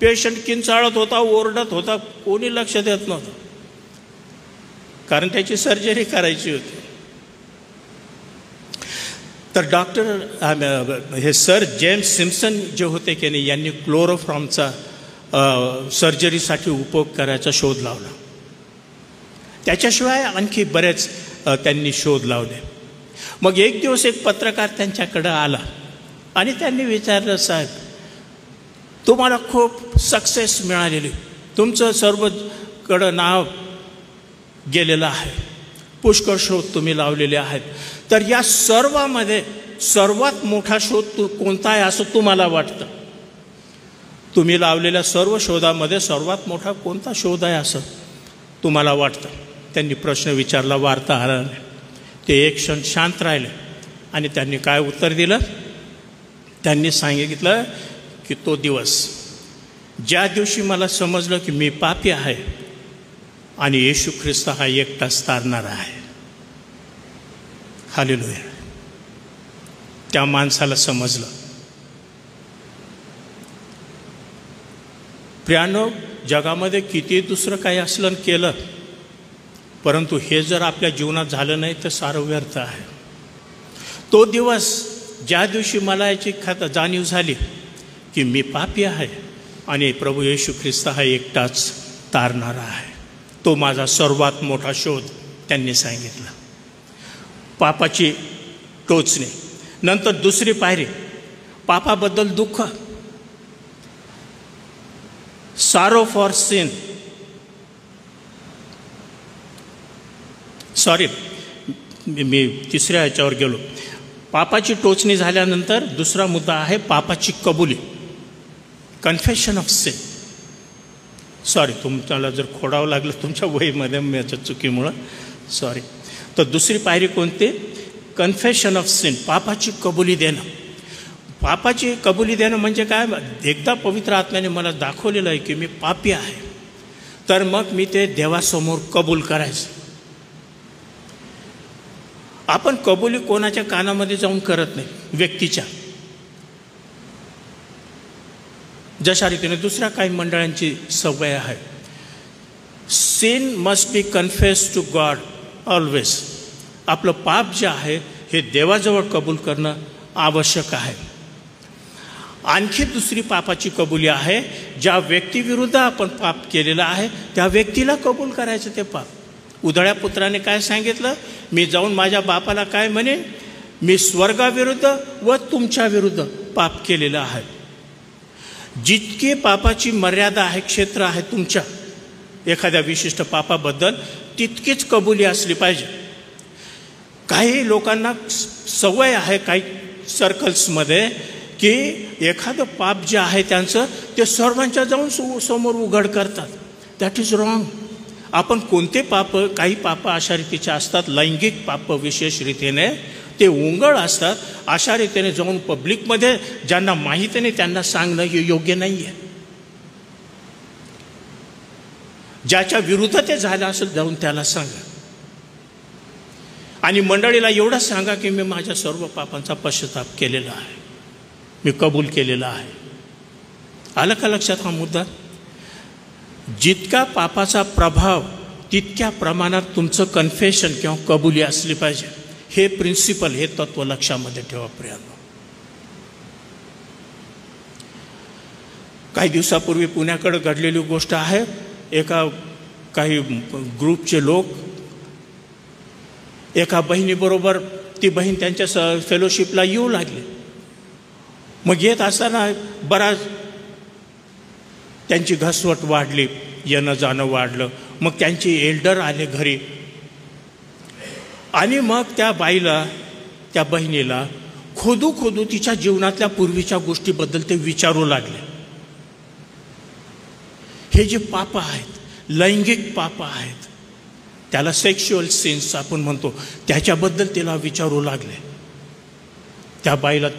पेशंट किंचाळत होता, ओरडत होता, कोणी लक्ष देत नव्हतं, कारण त्याची सर्जरी करायची होती. तर डॉक्टर हे सर जेम्स सिम्पसन जे होते की नाही, यांनी क्लोरोफॉर्मचा सर्जरीसाठी उपयोग करायचा शोध लावला. त्याच्याशिवाय आणखी बरेच त्यांनी शोध लावले. मग एक दिवस एक पत्रकार त्यांच्याकडं आला आणि त्यांनी विचारलं, साहेब तुम्हाला खूप सक्सेस मिळालेली, तुमचं सर्वकडं नाव गेलेलं आहे, पुष्कळ शोध तुम्ही लावलेले आहेत, तर या सर्वामध्ये सर्वात मोठा शोध कोणता आहे असं तुम्हाला वाटतं? तुम्ही लावलेल्या सर्व शोधामध्ये सर्वात मोठा कोणता शोध आहे असं तुम्हाला वाटतं? त्यांनी प्रश्न विचारला वार्ताहराने. ते एक क्षण शांत राहिले आणि त्यांनी काय उत्तर दिलं? त्यांनी सांगितलं की तो दिवस ज्या दिवशी मला समजलं की मी पापी आहे आणि येशू ख्रिस्त हा एकटाच तारणारा आहे. हालेलुया. त्या माणसाला समजलं. प्रियानो, जगामध्ये किती दुसरं काही असलं केलं, परंतु हे जर आपल्या जीवनात झालं नाही तर सारं व्यर्थ आहे. तो दिवस ज्या दिवशी मला याची जाणीव झाली की मी पापी आहे आणि प्रभू येशू ख्रिस्त हा एकटाच तारणारा आहे, तो माझा सर्वात मोठा शोध त्यांनी सांगितला. पापाची टोचणे. नंतर दुसरी पायरी, पापाबद्दल दुःख. Sorrow for sin. सॉरी, मी तिसऱ्या ह्याच्यावर गेलो. पापाची टोचणी झाल्यानंतर दुसरा मुद्दा आहे पापाची कबुली. Confession of sin. सॉरी, तुम्हाला जर खोडावं लागलं तुमच्या वहीमध्ये याच्या चुकीमुळं, सॉरी. तर दुसरी पायरी कोणती? कन्फेशन ऑफ सिन, पापाची कबुली देणं. पापाची कबुली देणं म्हणजे काय? एकदा पवित्र आत्म्याने मला दाखवलेलं आहे की मी पापी आहे, तर मग मी ते देवासमोर कबूल करायचं. आपण कबुली कोणाच्या कानामध्ये जाऊन करत नाही, व्यक्तीच्या. जशा रीतीने दुसऱ्या काही मंडळांची सवय आहे. Sin must be confess to God always. आपलं पाप जे आहे हे देवाजवळ कबूल करणं आवश्यक आहे. आणखी दुसरी पापाची कबुली आहे, ज्या व्यक्तीविरुद्ध आपण पाप केलेलं आहे त्या व्यक्तीला कबूल करायचं ते पाप. उधळ्या पुत्राने काय सांगितलं? मी जाऊन माझ्या बापाला काय म्हणेन? मी स्वर्गाविरुद्ध व तुमच्या विरुद्ध पाप केलेलं आहे. जितकी पापाची मर्यादा आहे, क्षेत्र आहे तुमच्या एखाद्या विशिष्ट पापाबद्दल, तितकीच कबुली असली पाहिजे. काही लोकांना सवय आहे काही सर्कल्समध्ये की एखादं पाप जे आहे त्यांचं ते सर्वांच्या जाऊन समोर उघड करतात. That is wrong. आपण कोणते पाप, काही पाप अशा रीतीचे असतात, लैंगिक पाप विशेष रीतीने ते उंगळ असतात. अशा रीतीने जाऊन पब्लिकमध्ये ज्यांना माहिती नाही त्यांना सांगणं हे योग्य नाही आहे. ज्याच्या विरुद्ध ते झालं असेल जाऊन त्याला सांगा. आणि मंडळीला एवढंच सांगा की मी माझ्या सर्व पापांचा पश्चाताप केलेला आहे, मी कबूल केलेला आहे. आलं का लक्षात हा मुद्दा? जितका पापाचा प्रभाव तितक्या प्रमाणात तुमचं कन्फेशन किंवा कबुली असली पाहिजे. हे प्रिन्सिपल, हे तत्व लक्षामध्ये ठेवा प्रियांनो. काही दिवसापूर्वी पुण्याकडे घडलेली गोष्ट आहे. काही ग्रुपचे लोक एका बहिणीबरोबर, ती बहीण त्यांच्या फेलोशिपला येऊ लागली. मग येत असताना बराच त्यांची घसवट वाढली, येणं जाणं वाढलं. मग त्यांची एल्डर आले घरी आणि मग त्या बाईला, त्या बहिणीला खोदू तिच्या जीवनातल्या पूर्वीच्या गोष्टीबद्दल ते विचारू लागले. हे जे पाप आहेत, लैंगिक पाप आहेत, त्याला सेक्शुअल सिन्स आपण म्हणतो, त्याच्याबद्दल तिला विचारू लागले. त्या बाईला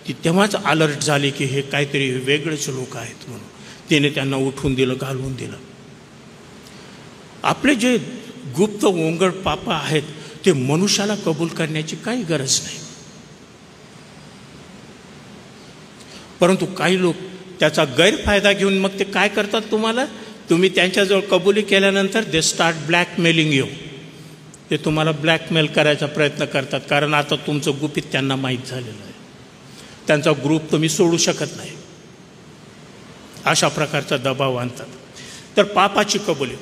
ती तेव्हाच अलर्ट झाली की हे काहीतरी वेगळेच लोक आहेत म्हणून. तिने त्यांना उठवून दिलं, घालवून दिलं. आपले जे गुप्त ओंगळ पाप आहेत ते मनुष्याला कबूल करण्याची काही गरज नाही. परंतु काही लोक त्याचा गैरफायदा घेऊन मग ते काय करतात? तुम्ही त्यांच्याजवळ कबुली केल्यानंतर दे स्टार्ट ब्लॅकमेलिंग यू. ते तुम्हाला ब्लॅकमेल करायचा प्रयत्न करतात, कारण आता तुमचं गुपित त्यांना माहीत झालेलं आहे. त्यांचा ग्रुप तुम्ही सोडू शकत नाही. अशा प्रकारचा दबाव आणतात. तर पापाची कबुली,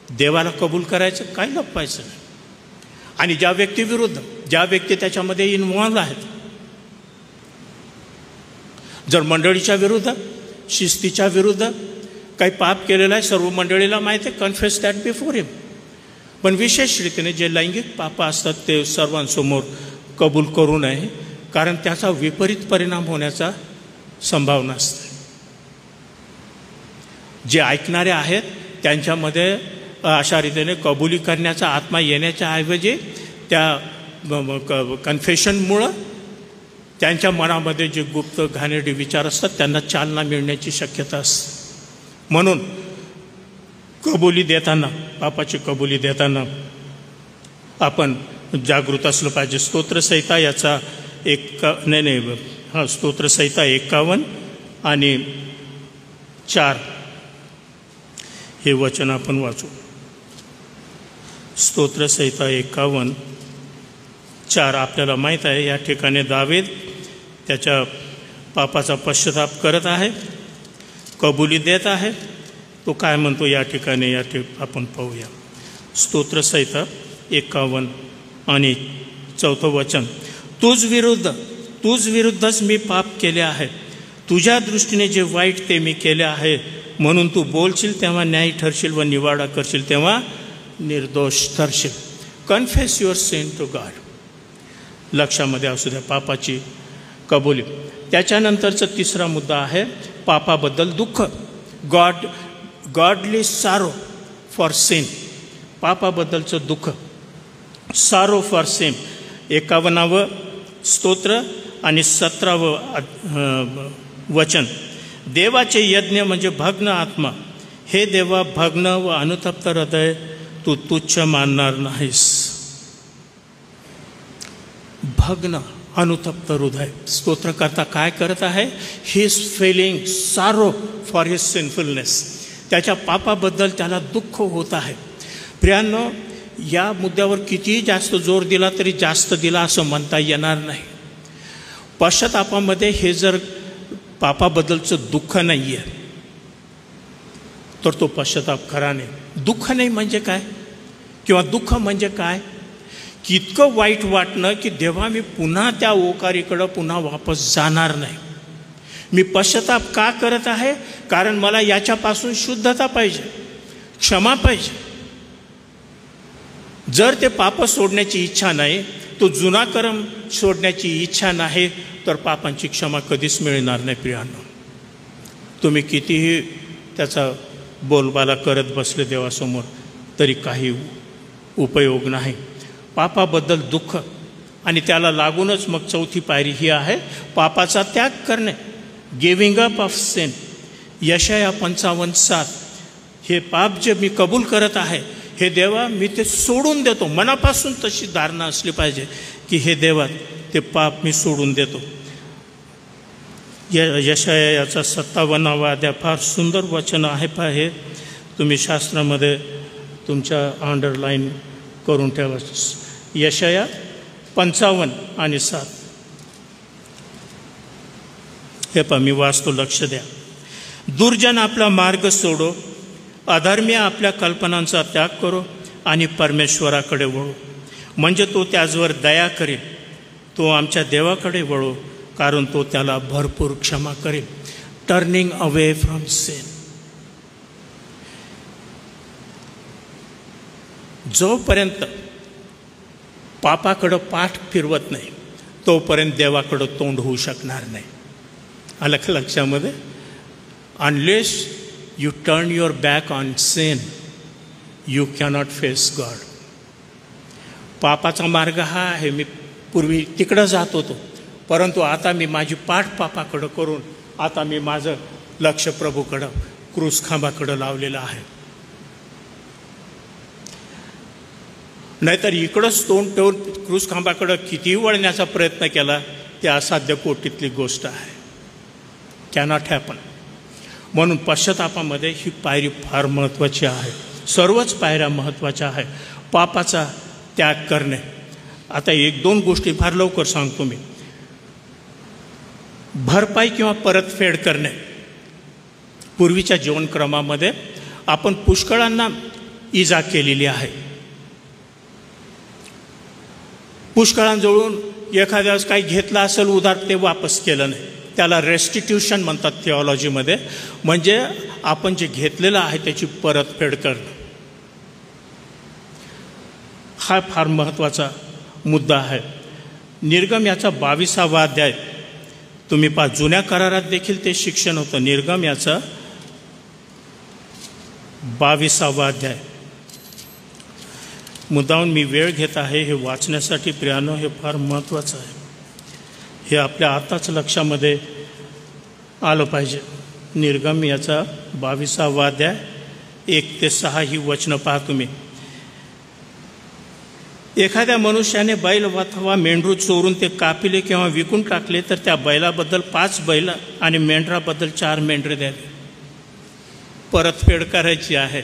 देवाला कबूल करायचं, काय लपवायचं नाही. आणि ज्या व्यक्तीविरुद्ध, ज्या व्यक्ती त्याच्यामध्ये इन्व्हॉल्व आहेत, जर मंडळीच्या विरुद्ध, शिस्तीच्या विरुद्ध काही पाप केलेलं आहे, सर्व मंडळीला माहिती आहे, कन्फेस दॅट बिफोर हिम. पण विशेष रीतीने जे लैंगिक पाप असतात ते सर्वांसमोर कबूल करू नये, कारण त्याचा विपरीत परिणाम होण्याचा संभावना असते. जे ऐकणारे आहेत त्यांच्यामध्ये अशा रीतीने कबुली करण्याचा आत्मा येण्याच्या ऐवजी त्या कन्फेशनमुळं त्यांच्या मनामध्ये जे गुप्त घाणेरडे विचार असतात त्यांना चालना मिळण्याची शक्यता असते. म्हणून कबुली देताना, पापाची कबुली देताना आपण जागृत असलं पाहिजे. स्तोत्रसंहिता याचा स्तोत्रसंहिता 51 आणि 4 हे वचन आपण वाचू. स्तोत्रसंहिता 51, 4 आपल्याला माहीत आहे या ठिकाणी दावीद त्याच्या पापाचा पश्चाताप करत आहे, कबुली देत आहे. तो काय म्हणतो या ठिकाणी आपण पाहूया. स्तोत्रसंहिता 51 आणि 4 वचन. तुझ विरुद्धच मी पाप केले आहे, तुझ्या दृष्टीने जे वाईट ते मी केले आहे. म्हणून तू बोलशील तेव्हा न्याय ठरशील व निवाडा करशील तेव्हा निर्दोष ठरशील. Confess your sin to God. लक्षामध्ये असू द्या पापाची कबुली. त्याच्यानंतरचा तिसरा मुद्दा आहे पापाबद्दल दुःख. गॉडली सारो फॉर सिन. पापाबद्दलचं दुःख, सारो फॉर सिन. 51 स्तोत्र आणि 17 वचन. देवाचे यज्ञ म्हणजे भग्न आत्मा. हे देवा, भग्न व अनुतप्त हृदय तू तुच्छ मानणार नाहीस. भग्न अनुतप्त हृदय. स्तोत्रकर्ता काय करत आहे? ही इज फिलिंग सारो फॉर हिज सिनफुलनेस. त्याच्या पापाबद्दल त्याला दुःख होत आहे. प्रियांनो, या मुद्द्यावर कितीही जास्त जोर दिला तरी जास्त दिला असं म्हणता येणार नाही. पश्चातापामध्ये हे जर पापाबद्दलचं दुःख नाही आहे तर तो पश्चाताप खरा नाही. दुःख नाही म्हणजे काय, किंवा दुःख म्हणजे काय? की इतकं वाईट वाटणं की देवा मी पुन्हा त्या ओकारीकडं पुन्हा वापस जाणार नाही. मी पश्चाताप का करत आहे? कारण मला याच्यापासून शुद्धता पाहिजे, क्षमा पाहिजे. जर ते पाप सोडण्याची इच्छा नाही, तो जुना कर्म सोडण्याची इच्छा नाही, तर पापांची क्षमा कधीच मिळणार नाही. प्रियांनो, तुम्ही कितीही त्याचा बोलबाला करत बसले देवासमोर तरी काही उपयोग नाही. पापाबद्दल दुःख आणि त्याला लागूनच मग 4थी पायरी ही आहे पापाचा त्याग करणे. Giving up of sin. यशाया 55:7. हे पाप जे मी कबूल करत आहे, हे देवा मी ते सोडून देतो. मनापासून तशी धारणा असली पाहिजे की हे देवा ते पाप मी सोडून देतो. यशाया याचा 57वा अध्याय फार सुंदर वचन आहे. हे तुम्ही शास्त्रामध्ये तुमच्या अंडरलाईन करून ठेवा. यशाया 55 आणि 7. हे पहा मी वाचतो, लक्ष द्या. दुर्जन आपला मार्ग सोडो, अधर्मी आपल्या कल्पनांचा त्याग करो आणि परमेश्वराकडे वळो, म्हणजे तो त्याचवर दया करेल. तो आमच्या देवाकडे वळो, कारण तो त्याला भरपूर क्षमा करेल. Turning away from sin. जोपर्यंत पापाकडं पाठ फिरवत नाही तोपर्यंत देवाकडं तोंड होऊ शकणार नाही. आलं का लक्षामध्ये? Unless you turn your back on sin, you cannot face God. पापाचा मार्ग हा आहे. मी पूर्वी तिकडं जात होतो, परंतु आता मी माझी पाठ पापाकडं करून आता मी माझं लक्ष प्रभूकडं, क्रूस खांबाकडं लावलेलं आहे. नाहीतर इकडंच तोंड ठेवून क्रूस खांबाकडं कितीही वळण्याचा प्रयत्न केला ते असाध्य कोटीतली गोष्ट आहे. Cannot happen. म्हणून पश्चातापामध्ये ही पायरी फार महत्त्वाची आहे. सर्वच पायऱ्या महत्त्वाच्या आहे. पापाचा त्याग करणे. आता 1-2 गोष्टी फार लवकर सांगतो मी. भरपाई किंवा परतफेड करणे. पूर्वीच्या जीवनक्रमामध्ये आपण पुष्कळांना इजा केलेली आहे. पुष्कळांजवळून एखाद्या वेळेस काही घेतलं असेल उधार, ते वापस केलं नाही. त्याला रेस्टिट्यूशन म्हणतात थिओलॉजीमध्ये. म्हणजे आपण जे घेतलेलं आहे त्याची परतफेड करणं. हा फार महत्त्वाचा मुद्दा आहे. निर्गम याचा 22वा अध्याय तुम्ही पहा. जुन्या करारात देखील ते शिक्षण होतं. निर्गम याचा 22वा अध्याय. मुद्दाहून मी वेळ घेत आहे हे वाचण्यासाठी. प्रियानो, हे फार महत्त्वाचं आहे. हे आपल्या आताच लक्षामध्ये आलं पाहिजे. निर्गम याचा 22वा अध्याय 1 ते 6 ही वचनं पहा तुम्ही. एखाद्या मनुष्याने बैल अथवा मेंढरू चोरून ते कापिले किंवा विकून टाकले तर त्या बैलाबद्दल 5 बैल आणि मेंढराबद्दल 4 मेंढरे द्यावे. परतफेड करायची आहे.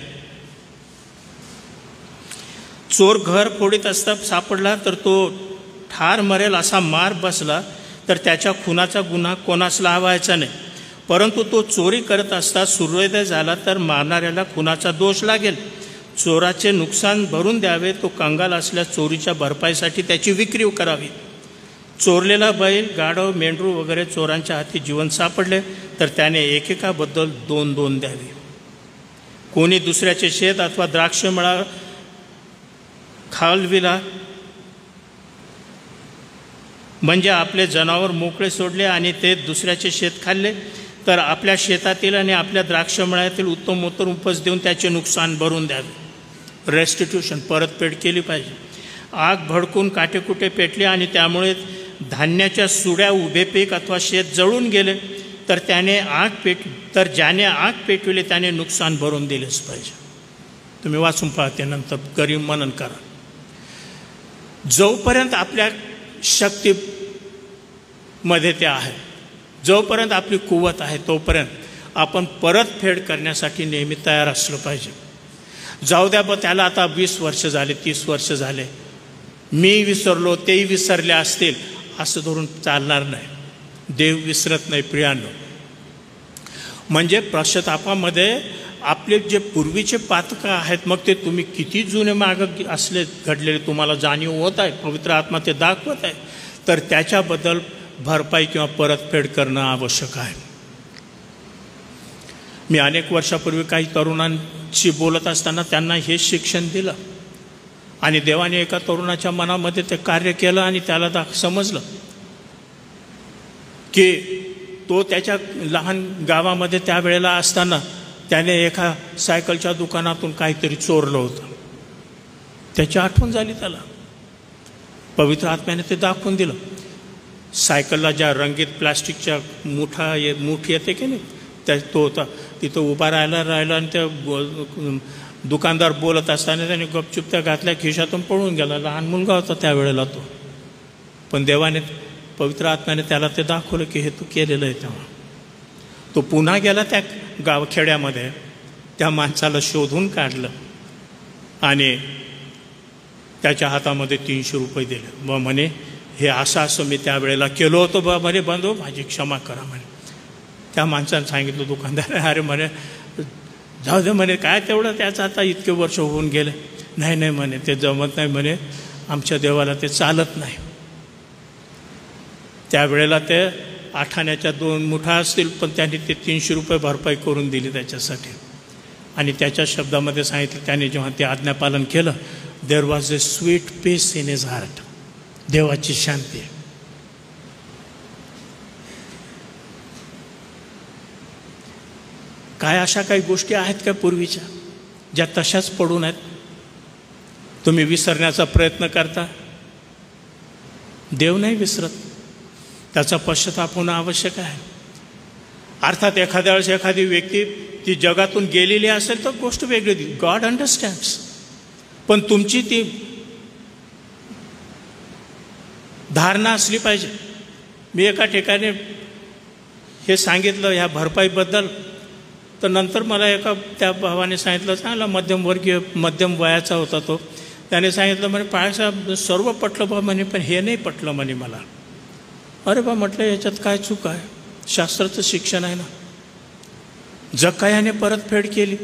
चोर घर फोडीत असता सापडला तर तो ठार मरेल असा मार बसला तर त्याच्या खुनाचा गुन्हा कोणास लावायचा नाही. परंतु तो चोरी करत असता सूर्योदय झाला तर मारणाऱ्याला खुनाचा दोष लागेल. चोराचे नुकसान भरून द्यावे. तो कंगाल असल्यास चोरीच्या भरपाईसाठी त्याची विक्री करावी. चोरलेला बैल, गाढव, मेंढरू वगैरे चोरांच्या हाती जीवन सापडले तर त्याने एकेकाबद्दल 2-2 द्यावे. कोणी दुसऱ्याचे शेत अथवा द्राक्षमळा खालविला म्हणजे आपले जनावर मोकळे सोडले आणि ते दुसऱ्याचे शेत खाल्ले तर आपल्या शेतातील आणि आपल्या द्राक्षमळ्यातील उत्तमोत्तम उपज देऊन त्याचे नुकसान भरून द्यावे. रेस्टिट्यूशन, परतफेड केली पाहिजे. आग भडकून काटेकुटे पेटले आणि त्यामुळे धान्याच्या सुड्या, उभे पीक अथवा शेत जळून गेले तर ज्याने आग पेटविले त्याने नुकसान भरून दिलेच पाहिजे. तुम्ही वाचून पाहते नंतर गरीब मनन करा. जोपर्यंत आपल्या शक्तीमध्ये ते आहे, जोपर्यंत आपली कुवत आहे तोपर्यंत आपण परतफेड करण्यासाठी नेहमी तयार असलं पाहिजे. जाऊ द्या त्याला आता 20 वर्ष झाले, 30 वर्ष झाले, मी विसरलो तेही विसरले असतील असं धरून चालणार नाही. देव विसरत नाही प्रियांनो. म्हणजे पश्चातापामध्ये आपले जे पूर्वीचे पातकं आहेत, मग ते तुम्ही किती जुने मागं असले घडलेले तुम्हाला जाणीव होत आहे, पवित्र आत्मा ते दाखवत आहे, तर त्याच्याबद्दल भरपाई किंवा परतफेड करणं आवश्यक आहे. मी अनेक वर्षापूर्वी काही तरुणांशी बोलत असताना त्यांना हे शिक्षण दिलं आणि देवाने एका तरुणाच्या मनामध्ये ते कार्य केलं आणि त्याला समजलं की तो त्याच्या लहान गावामध्ये त्यावेळेला असताना त्याने एका सायकलच्या दुकानातून काहीतरी चोरलं होतं. त्याची आठवण झाली त्याला. पवित्र आत्म्याने ते दाखवून दिलं. सायकलला ज्या रंगीत प्लास्टिकच्या मूठ येते की नाही, त्या तो होता तिथं उभा राहिला आणि त्या दुकानदार बोलत असताना त्याने गपचूप त्या घातल्या खिशातून पळून गेला. लहान मुलगा होता त्यावेळेला तो. पण देवाने, पवित्र आत्म्याने त्याला ते दाखवलं की हे तू केलेलं आहे. तेव्हा तो पुन्हा गेला त्या गावखेड्यामध्ये, त्या माणसाला शोधून काढलं आणि त्याच्या हातामध्ये 300 रुपये दिले. व म्हणे हे असं मी त्यावेळेला केलं होतं बा म्हणे, बंधू माझी क्षमा करा म्हणे. त्या माणसाने सांगितलं दुकानदार, अरे म्हणे जाऊ दे म्हणे, काय तेवढं त्याचं आता इतके वर्ष होऊन गेले. नाही म्हणे ते जमत नाही म्हणे, आमच्या देवाला ते चालत नाही. त्यावेळेला ते 8 आण्याच्या 2 मुठा असतील, पण त्यांनी ते 300 रुपये भरपाई करून दिली त्याच्यासाठी. आणि त्याच्या शब्दामध्ये सांगितलं, त्याने जेव्हा ते आज्ञापालन केलं, there was a sweet peace in his heart. देवाची शांती. काय अशा काही गोष्टी आहेत का पूर्वीच्या ज्या तशाच पडून आहेत? तुम्ही विसरण्याचा प्रयत्न करता. देव नाही विसरत. त्याचा पश्चाताप होणं आवश्यक आहे. अर्थात एखाद्या वेळेस एखादी व्यक्ती ती जगातून गेलेली असेल तर गोष्ट वेगळी होती. God understands. पण तुमची ती धारणा असली पाहिजे. मी एका ठिकाणी हे सांगितलं ह्या भरपाईबद्दल, तर नंतर मला एका त्या भावाने सांगितलं, चांगला मध्यम वयाचा होता तो. त्याने सांगितलं म्हणे, पाळसाहेब सर्व पटलं बा म्हणे, पण हे नाही पटलं म्हणे मला. अरे बा म्हटलं, याच्यात काय चूक आहे? शास्त्राचं शिक्षण आहे ना. जक्कायाने परतफेड केली.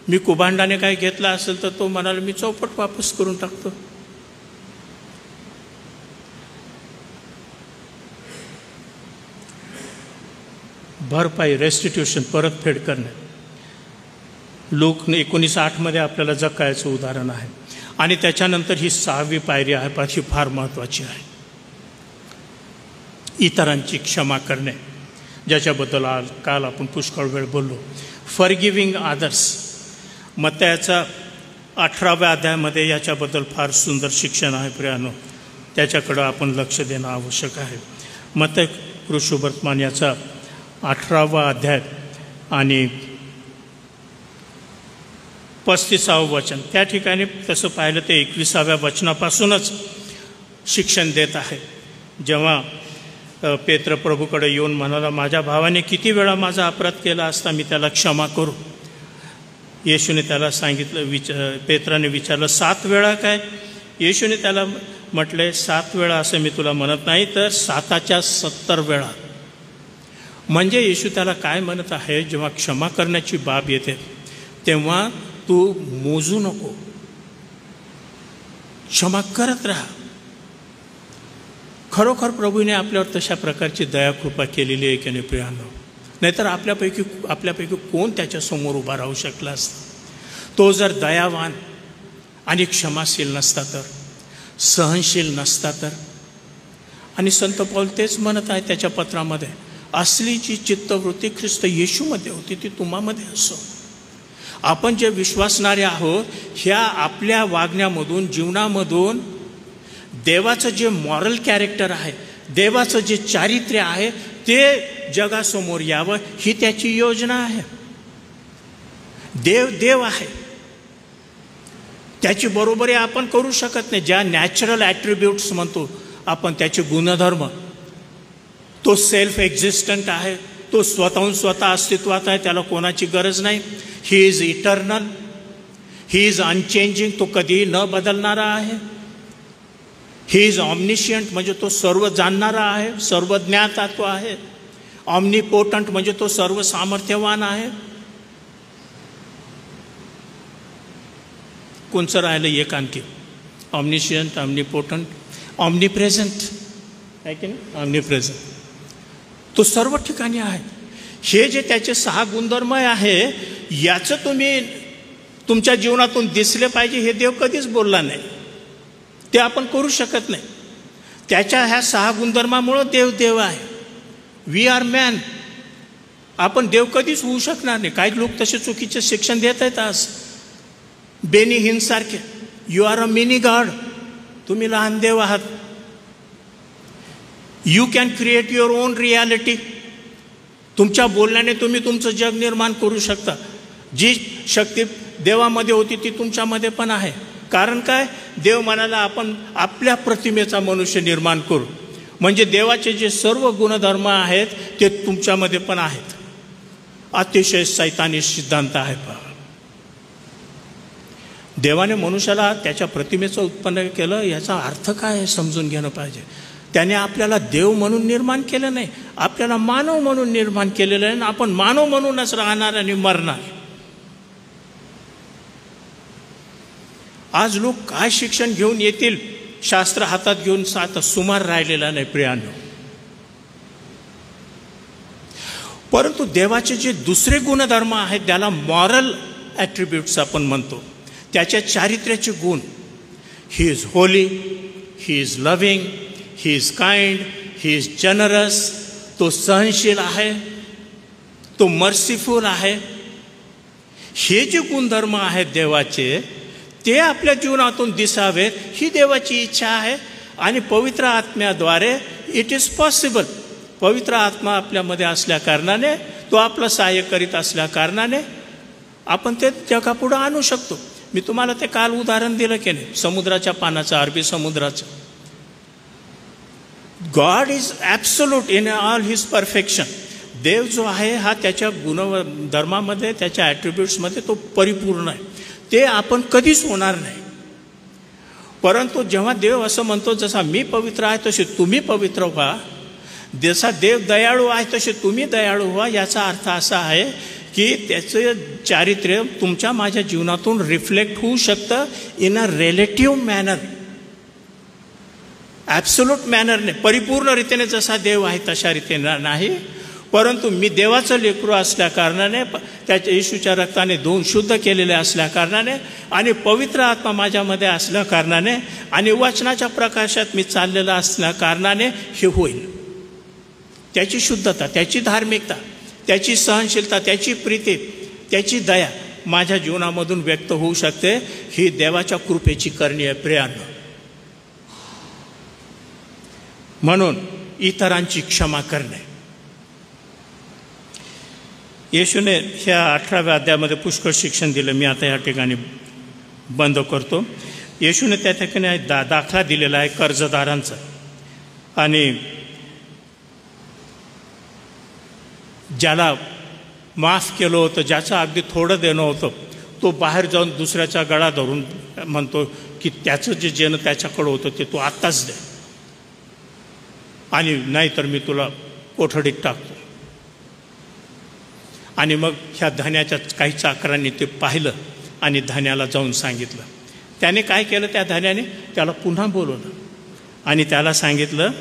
मी कुभांडाने काय घेतला असेल तर तो म्हणाला मी चौपट वापस करून टाकतो. भरपाई, रेस्टिट्यूशन, परतफेड करणे. लूक 19:8 आपल्याला जक्कायाचं उदाहरण आहे. आणि त्याच्यानंतर ही 6वी पायरी आहे, ही फार महत्त्वाची आहे. इतरांची क्षमा करणे, ज्याच्याबद्दल काल आपण पुष्कळ वेळ बोललो. फॉरगिव्हिंग अदर्स. मत्तयाचा 18व्या अध्यायामध्ये याच्याबद्दल फार सुंदर शिक्षण आहे प्रियानो. त्याच्याकडं आपण लक्ष देणं आवश्यक आहे. मत्तई कृष्णवर्तमान याचा 18वा अध्याय आणि 35वं वचन, त्या ठिकाणी तसं पाहिलं ते 21व्या वचनापासूनच शिक्षण देत आहे. जेव्हा पेत्र प्रभूकडे येऊन म्हणाला, माझ्या भावाने किती वेळा माझा अपराध केला असता मी त्याला क्षमा करू. येशूने त्याला सांगितलं, पेत्राने विचारलं 7 वेळा काय? येशूने त्याला म्हटले 7 वेळा असं मी तुला म्हणत नाही, तर 7च्या 70 वेळा. म्हणजे येशू त्याला काय म्हणत आहे, जेव्हा क्षमा करण्याची बाब येते तेव्हा तू मोजू नको, क्षमा करत राहा. खरोखर प्रभूने आपल्यावर तशा प्रकारची दया कृपा केलेली आहे की नाही प्रियांनो? नाहीतर आपल्यापैकी कोण त्याच्यासमोर उभा राहू शकला असता? तो जर दयावान आणि क्षमाशील नसता तर, सहनशील नसता तर. आणि संत पौल तेच म्हणत आहे त्याच्या पत्रामध्ये, असली जी चित्तवृत्ती ख्रिस्त येशूमध्ये होती ती तुम्हामध्ये असो. आपण जे विश्वासणारे आहोत, ह्या आपल्या वागण्यामधून, जीवनामधून देवाचं जे मॉरल कॅरेक्टर आहे, देवाचं जे चारित्र्य आहे ते जगासमोर यावं, ही त्याची योजना आहे. देव आहे, त्याची बरोबरी आपण करू शकत नाही. ज्या नॅचरल ॲट्रिब्यूट्स म्हणतो आपण, त्याचे गुणधर्म, तो सेल्फ एक्झिस्टंट आहे, तो स्वतःहून स्वतः अस्तित्वात आहे, त्याला कोणाची गरज नाही. He is eternal, he is unchanging, तो कधीही न बदलणारा आहे. ही इज ऑमनिशियंट, म्हणजे तो सर्व जाणणारा आहे, सर्व ज्ञाता तो आहे. ऑमनिपोटंट, म्हणजे तो सर्व सामर्थ्यवान आहे. कोणचं राहिलं एक आणखी? ऑमनिशियंट, ऑमनिपोटंट, ऑमनिप्रेझेंट आहे की नाही? ऑमनिप्रेझेंट, तो सर्व ठिकाणी आहे. हे जे त्याचे 6 गुणधर्म आहे, याचं तुम्ही तुमच्या जीवनातून दिसले पाहिजे, हे देव कधीच बोलला नाही. ते आपण करू शकत नाही. त्याच्या ह्या 6 गुणधर्मामुळं देव आहे. We are man. आपण देव कधीच होऊ शकणार नाही. काही लोक तसे चुकीचे शिक्षण देत आहेत आज, बेनी हिनसारखे. You are a mini god, तुम्ही लहान देव आहात. You can create your own reality. तुमच्या बोलण्याने तुम्ही तुमचं जग निर्माण करू शकता. जी शक्ती देवामध्ये होती ती तुमच्यामध्ये पण आहे. कारण काय? देव म्हणाला आपण आपल्या प्रतिमेचा मनुष्य निर्माण करू. म्हणजे देवाचे जे सर्व गुणधर्म आहेत ते तुमच्यामध्ये पण आहेत. अतिशय सैतानी सिद्धांत आहे. देवाने मनुष्याला त्याच्या प्रतिमेचं उत्पन्न केलं, याचा अर्थ काय आहे समजून घेणं पाहिजे. त्याने आपल्याला देव म्हणून निर्माण केलं नाही, आपल्याला मानव म्हणून निर्माण केलेलं आहे. आपण मानव म्हणूनच राहणार आणि मरणार. आज लोक काय शिक्षण घेऊन येतील, शास्त्र हातात घेऊन आता सुमार राहिलेला नाही प्रियांनो. परंतु देवाचे जे दुसरे गुणधर्म आहेत, त्याला मॉरल ॲट्रिब्यूट्स आपण म्हणतो, त्याच्या चारित्र्याचे गुण. He is Holy, he is loving, he is kind, he is generous. तो सहनशील आहे, तो मर्सीफुल आहे. हे जे गुणधर्म आहेत देवाचे, ते आपल्या जीवनातून दिसावेत, ही देवाची इच्छा आहे. आणि पवित्र आत्म्याद्वारे इट इज पॉसिबल. पवित्र आत्मा आपल्यामध्ये असल्या कारणाने, तो आपलं सहाय्य करीत असल्या कारणाने आपण ते जगापुढं आणू शकतो. मी तुम्हाला ते काल उदाहरण दिलं की नाही, समुद्राच्या पानाचं, अरबी समुद्राचं. God is absolute in all his perfection. देव जो आहे हा त्याच्या गुणधर्मामध्ये, त्याच्या ॲट्रिब्यूट्समध्ये तो परिपूर्ण आहे. ते आपण कधीच होणार नाही. परंतु जेव्हा देव असं म्हणतो, जसा मी पवित्र आहे तसे तुम्ही पवित्र व्हा, जसा देव दयाळू आहे तसे तुम्ही दयाळू व्हा, याचा अर्थ असा आहे की त्याचं चारित्र्य तुमच्या माझ्या जीवनातून रिफ्लेक्ट होऊ शकतं in a relative manner. Absolute मॅनरने, परिपूर्ण रीतीने जसा देव आहे तशा रीतीने नाही. परंतु मी देवाचं लेकरू असल्या कारणाने, त्याच्या येशूच्या रक्ताने धुवून शुद्ध केलेले असल्या कारणाने, आणि पवित्र आत्मा माझ्यामध्ये असल्या कारणाने, आणि वचनाच्या प्रकाशात मी चाललेला असल्या कारणाने हे होईल. त्याची शुद्धता, त्याची धार्मिकता, त्याची सहनशीलता, त्याची प्रीती, त्याची दया माझ्या जीवनामधून व्यक्त होऊ शकते. ही देवाच्या कृपेची करणी आहे प्रियांनो. म्हणून इतरांची क्षमा करणे. येशूने ह्या 18व्या अध्यायामध्ये पुष्कळ शिक्षण दिलं. मी आता या ठिकाणी बंद करतो. येशूने त्या ठिकाणी दाखला दिलेला आहे कर्जदारांचा. आणि ज्याला माफ केलं होतं, ज्याचं अगदी थोडं देणं होतं, तो बाहेर जाऊन दुसऱ्याचा गळा धरून म्हणतो की त्याचं जे देणं त्याच्याकडं होतं ते तू आत्ताच दे, आणि नाही तर मी तुला कोठडीत टाकतो. आणि मग ह्या धन्याच्या काही चाकरांनी ते पाहिलं आणि धन्याला जाऊन सांगितलं. त्याने काय केलं, त्या धन्याने त्याला पुन्हा बोलवलं आणि त्याला सांगितलं.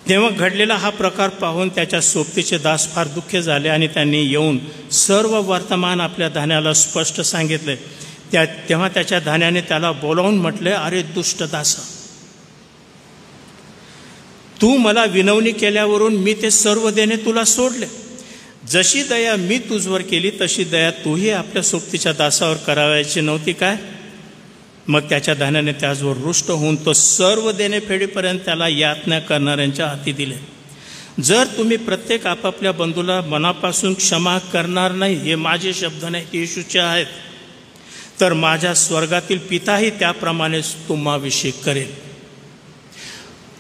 तेव्हा घडलेला हा प्रकार पाहून त्याच्या सोबतीचे दास फार दुःखी झाले आणि त्यांनी येऊन सर्व वर्तमान आपल्या धन्याला स्पष्ट सांगितले. तेव्हा त्याच्या धन्याने त्याला बोलावून म्हटले, अरे दुष्ट दासा, तू मला विनवणी केल्यावरून मी ते सर्व देणे तुला सोडले. जशी दया मी तुझवर केली तशी दया तूही आपल्या सोबतीच्या दासावर करावयाची नव्हती काय? मग त्याच्या धन्याने त्याचवर रुष्ट होऊन तो सर्व देणे फेडीपर्यंत त्याला यातना करणाऱ्यांच्या हाती दिले. जर तुम्ही प्रत्येक आपापल्या बंधूला मनापासून क्षमा करणार नाही, हे माझे शब्द नाहीत, येशूचे आहेत, तर माझ्या स्वर्गातील पिताही त्याप्रमाणे तुम्हाविषयी करेल.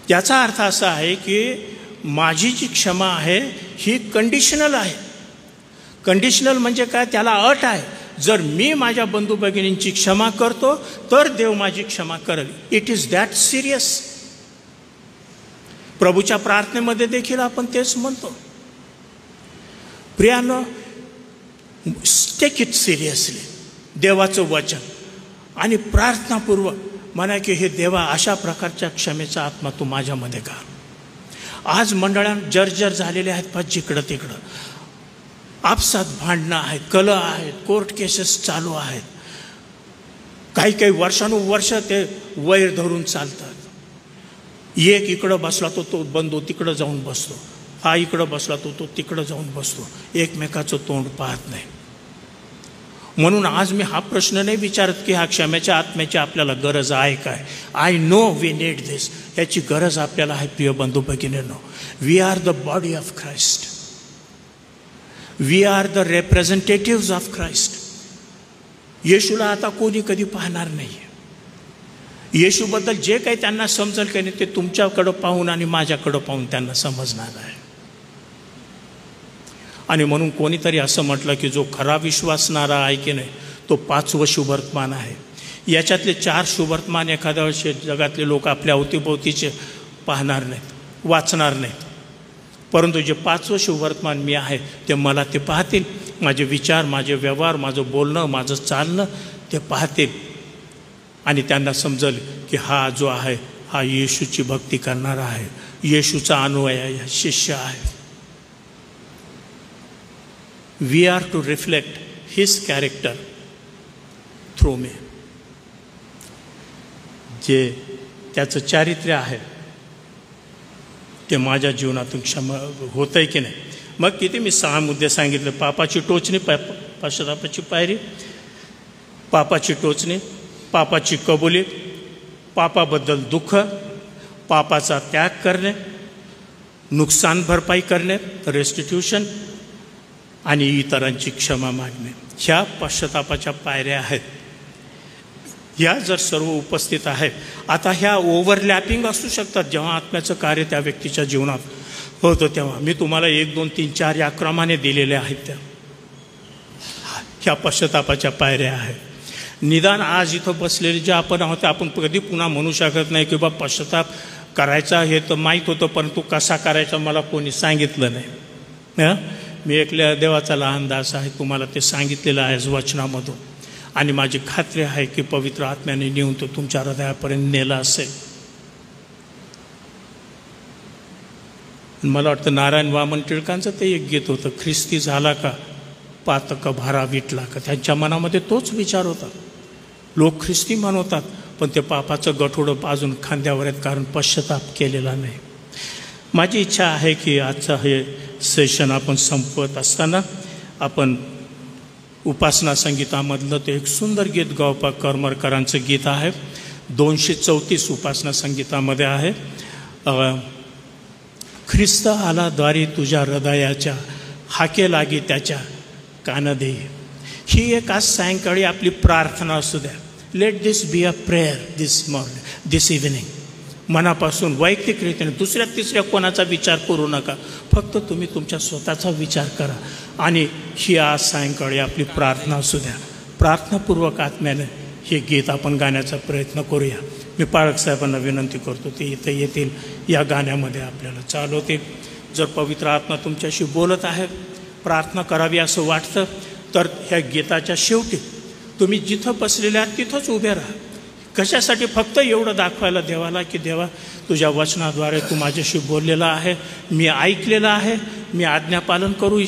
याचा अर्थ असा आहे की माझी जी क्षमा आहे ही कंडिशनल आहे. कंडिशनल म्हणजे काय, त्याला अट आहे. जर मी माझ्या बंधू भगिनींची क्षमा करतो तर देव माझी क्षमा करेल. It is that serious. प्रभूच्या प्रार्थनेमध्ये देखील आपण तेच म्हणतो. प्रियानो, टेक इट सिरियसली, देवाचं वचन, आणि प्रार्थनापूर्वक म्हणा की हे देवा, अशा प्रकारच्या क्षमेचा आत्मा तू माझ्यामध्ये का. आज मंडळात जर्जर झालेले आहेत, पण जिकडं तिकडं आपसात भांडणं आहेत, कलह आहेत, कोर्ट केसेस चालू आहेत. काही काही वर्षानुवर्ष ते वैर धरून चालतात. एक इकडं बसला तो बंधू तिकडं जाऊन बसतो, हा इकडं बसला तो तिकडं जाऊन बसतो, एकमेकाचं तोंड पाहत नाही. म्हणून आज मी हा प्रश्न नाही विचारत की हा क्षमेच्या आत्म्याची आपल्याला गरज आहे काय. I know we need this. याची गरज आपल्याला आहे प्रिय बंधू भगिनींनो. We are the body of Christ. We are the representative of Christ. येशूला आता कोणी कधी पाहणार नाही. येशूबद्दल जे काही त्यांना समजेल की नाही ते तुमच्याकडं पाहून आणि माझ्याकडं पाहून त्यांना समजणार आहे. आणि म्हणून कोणीतरी असं म्हटलं की जो खरा विश्वासणारा आहे की नाही तो 5वं शुभवर्तमान आहे. याच्यातले 4 शुभवर्तमान एखाद्या वर्षी जगातले लोक आपल्या अवतीभोवतीचे पाहणार नाहीत, वाचणार नाहीत. परंतु जे 5वं शुभवर्तमान मी आहे ते मला ते पाहतील. माझे विचार, माझे व्यवहार, माझं बोलणं, माझं चालणं ते पाहतील. आणि त्यांना समजेल की हा जो आहे हा येशूची भक्ती करणारा आहे, येशूचा अनुयायी शिष्य आहे. We are to reflect his character through me. जे त्याचं चारित्र्य आहे ते माझ्या जीवनातून क्षमा होतंय की नाही. मग किती मी 6 मुद्दे सांगितले. पापाची टोचणी, पश्चातापाची पायरी, पापाची टोचणी, पापाची कबुली, पापाबद्दल दुःख, पापाचा त्याग करणे, नुकसान भरपाई करणे, रेस्टिट्यूशन, आणि इतरांची क्षमा मागणे. ह्या पश्चातापाच्या पायऱ्या आहेत. ह्या जर सर्व उपस्थित आहेत. आता ह्या ओव्हरलॅपिंग असू शकतात. जेव्हा आत्म्याचं कार्य त्या व्यक्तीच्या जीवनात होतं तेव्हा मी तुम्हाला 1, 2, 3, 4 या क्रमाने दिलेल्या आहेत. त्या ह्या पश्चातापाच्या पायऱ्या आहेत. निदान आज इथं बसलेले जे आपण आहोत आपण कधी पुन्हा म्हणू शकत नाही की बा पश्चाताप करायचा हे तर माहीत होतं, परंतु कसा करायचा मला कोणी सांगितलं नाही. मी एकल्या देवाचा लहान दास आहे. तुम्हाला ते सांगितलेलं आहे वचनामधून. आणि माझी खात्री आहे की पवित्र आत्म्याने नेऊन तो तुमच्या हृदयापर्यंत नेला असेल. मला वाटतं नारायण वामन टिळकांचं ते एक गीत होतं, ख्रिस्ती झाला का पातक भारा विटला का. त्यांच्या मनामध्ये तोच विचार होता. लोक ख्रिस्ती म्हणतात पण ते पापाचं गठोडं अजून खांद्यावर आहेत, कारण पश्चाताप केलेला नाही. माझी इच्छा आहे की आजचं हे सेशन आपण संपवत असताना आपण उपासना संगीतामधलं ते एक सुंदर गीत गौपा करमरकरांचं गीत आहे, 234 उपासना संगीतामध्ये आहे, ख्रिस्त आला द्वारी तुझ्या हृदयाच्या, हाके लागी त्याच्या कान दे. ही एक आज सायंकाळी आपली प्रार्थना असू द्या. Let this be a prayer this evening. मनापासून वैयक्तिकरीतीने दुसऱ्या तिसऱ्या कोणाचा विचार करू नका, फक्त तुम्ही तुमच्या स्वतःचा विचार करा आणि ही आज सायंकाळी आपली प्रार्थना असू द्या. प्रार्थनापूर्वक आत्म्याने हे गीत आपण गाण्याचा प्रयत्न करूया. मी पाळक साहेबांना विनंती करतो ते इथे येतील, या गाण्यामध्ये आपल्याला चालवतील. जर पवित्र आत्मा तुमच्याशी बोलत आहे, प्रार्थना करावी असं वाटतं, तर ह्या गीताच्या शेवटी तुम्ही जिथं बसलेले आहात तिथंच उभे राहा. कशासाठी? फक्त एवढं दाखवायला देवाला की देवा, तुझ्या वचनाद्वारे तू माझ्याशी बोललेला आहे, मी ऐकलेलं आहे, मी आज्ञापालन करू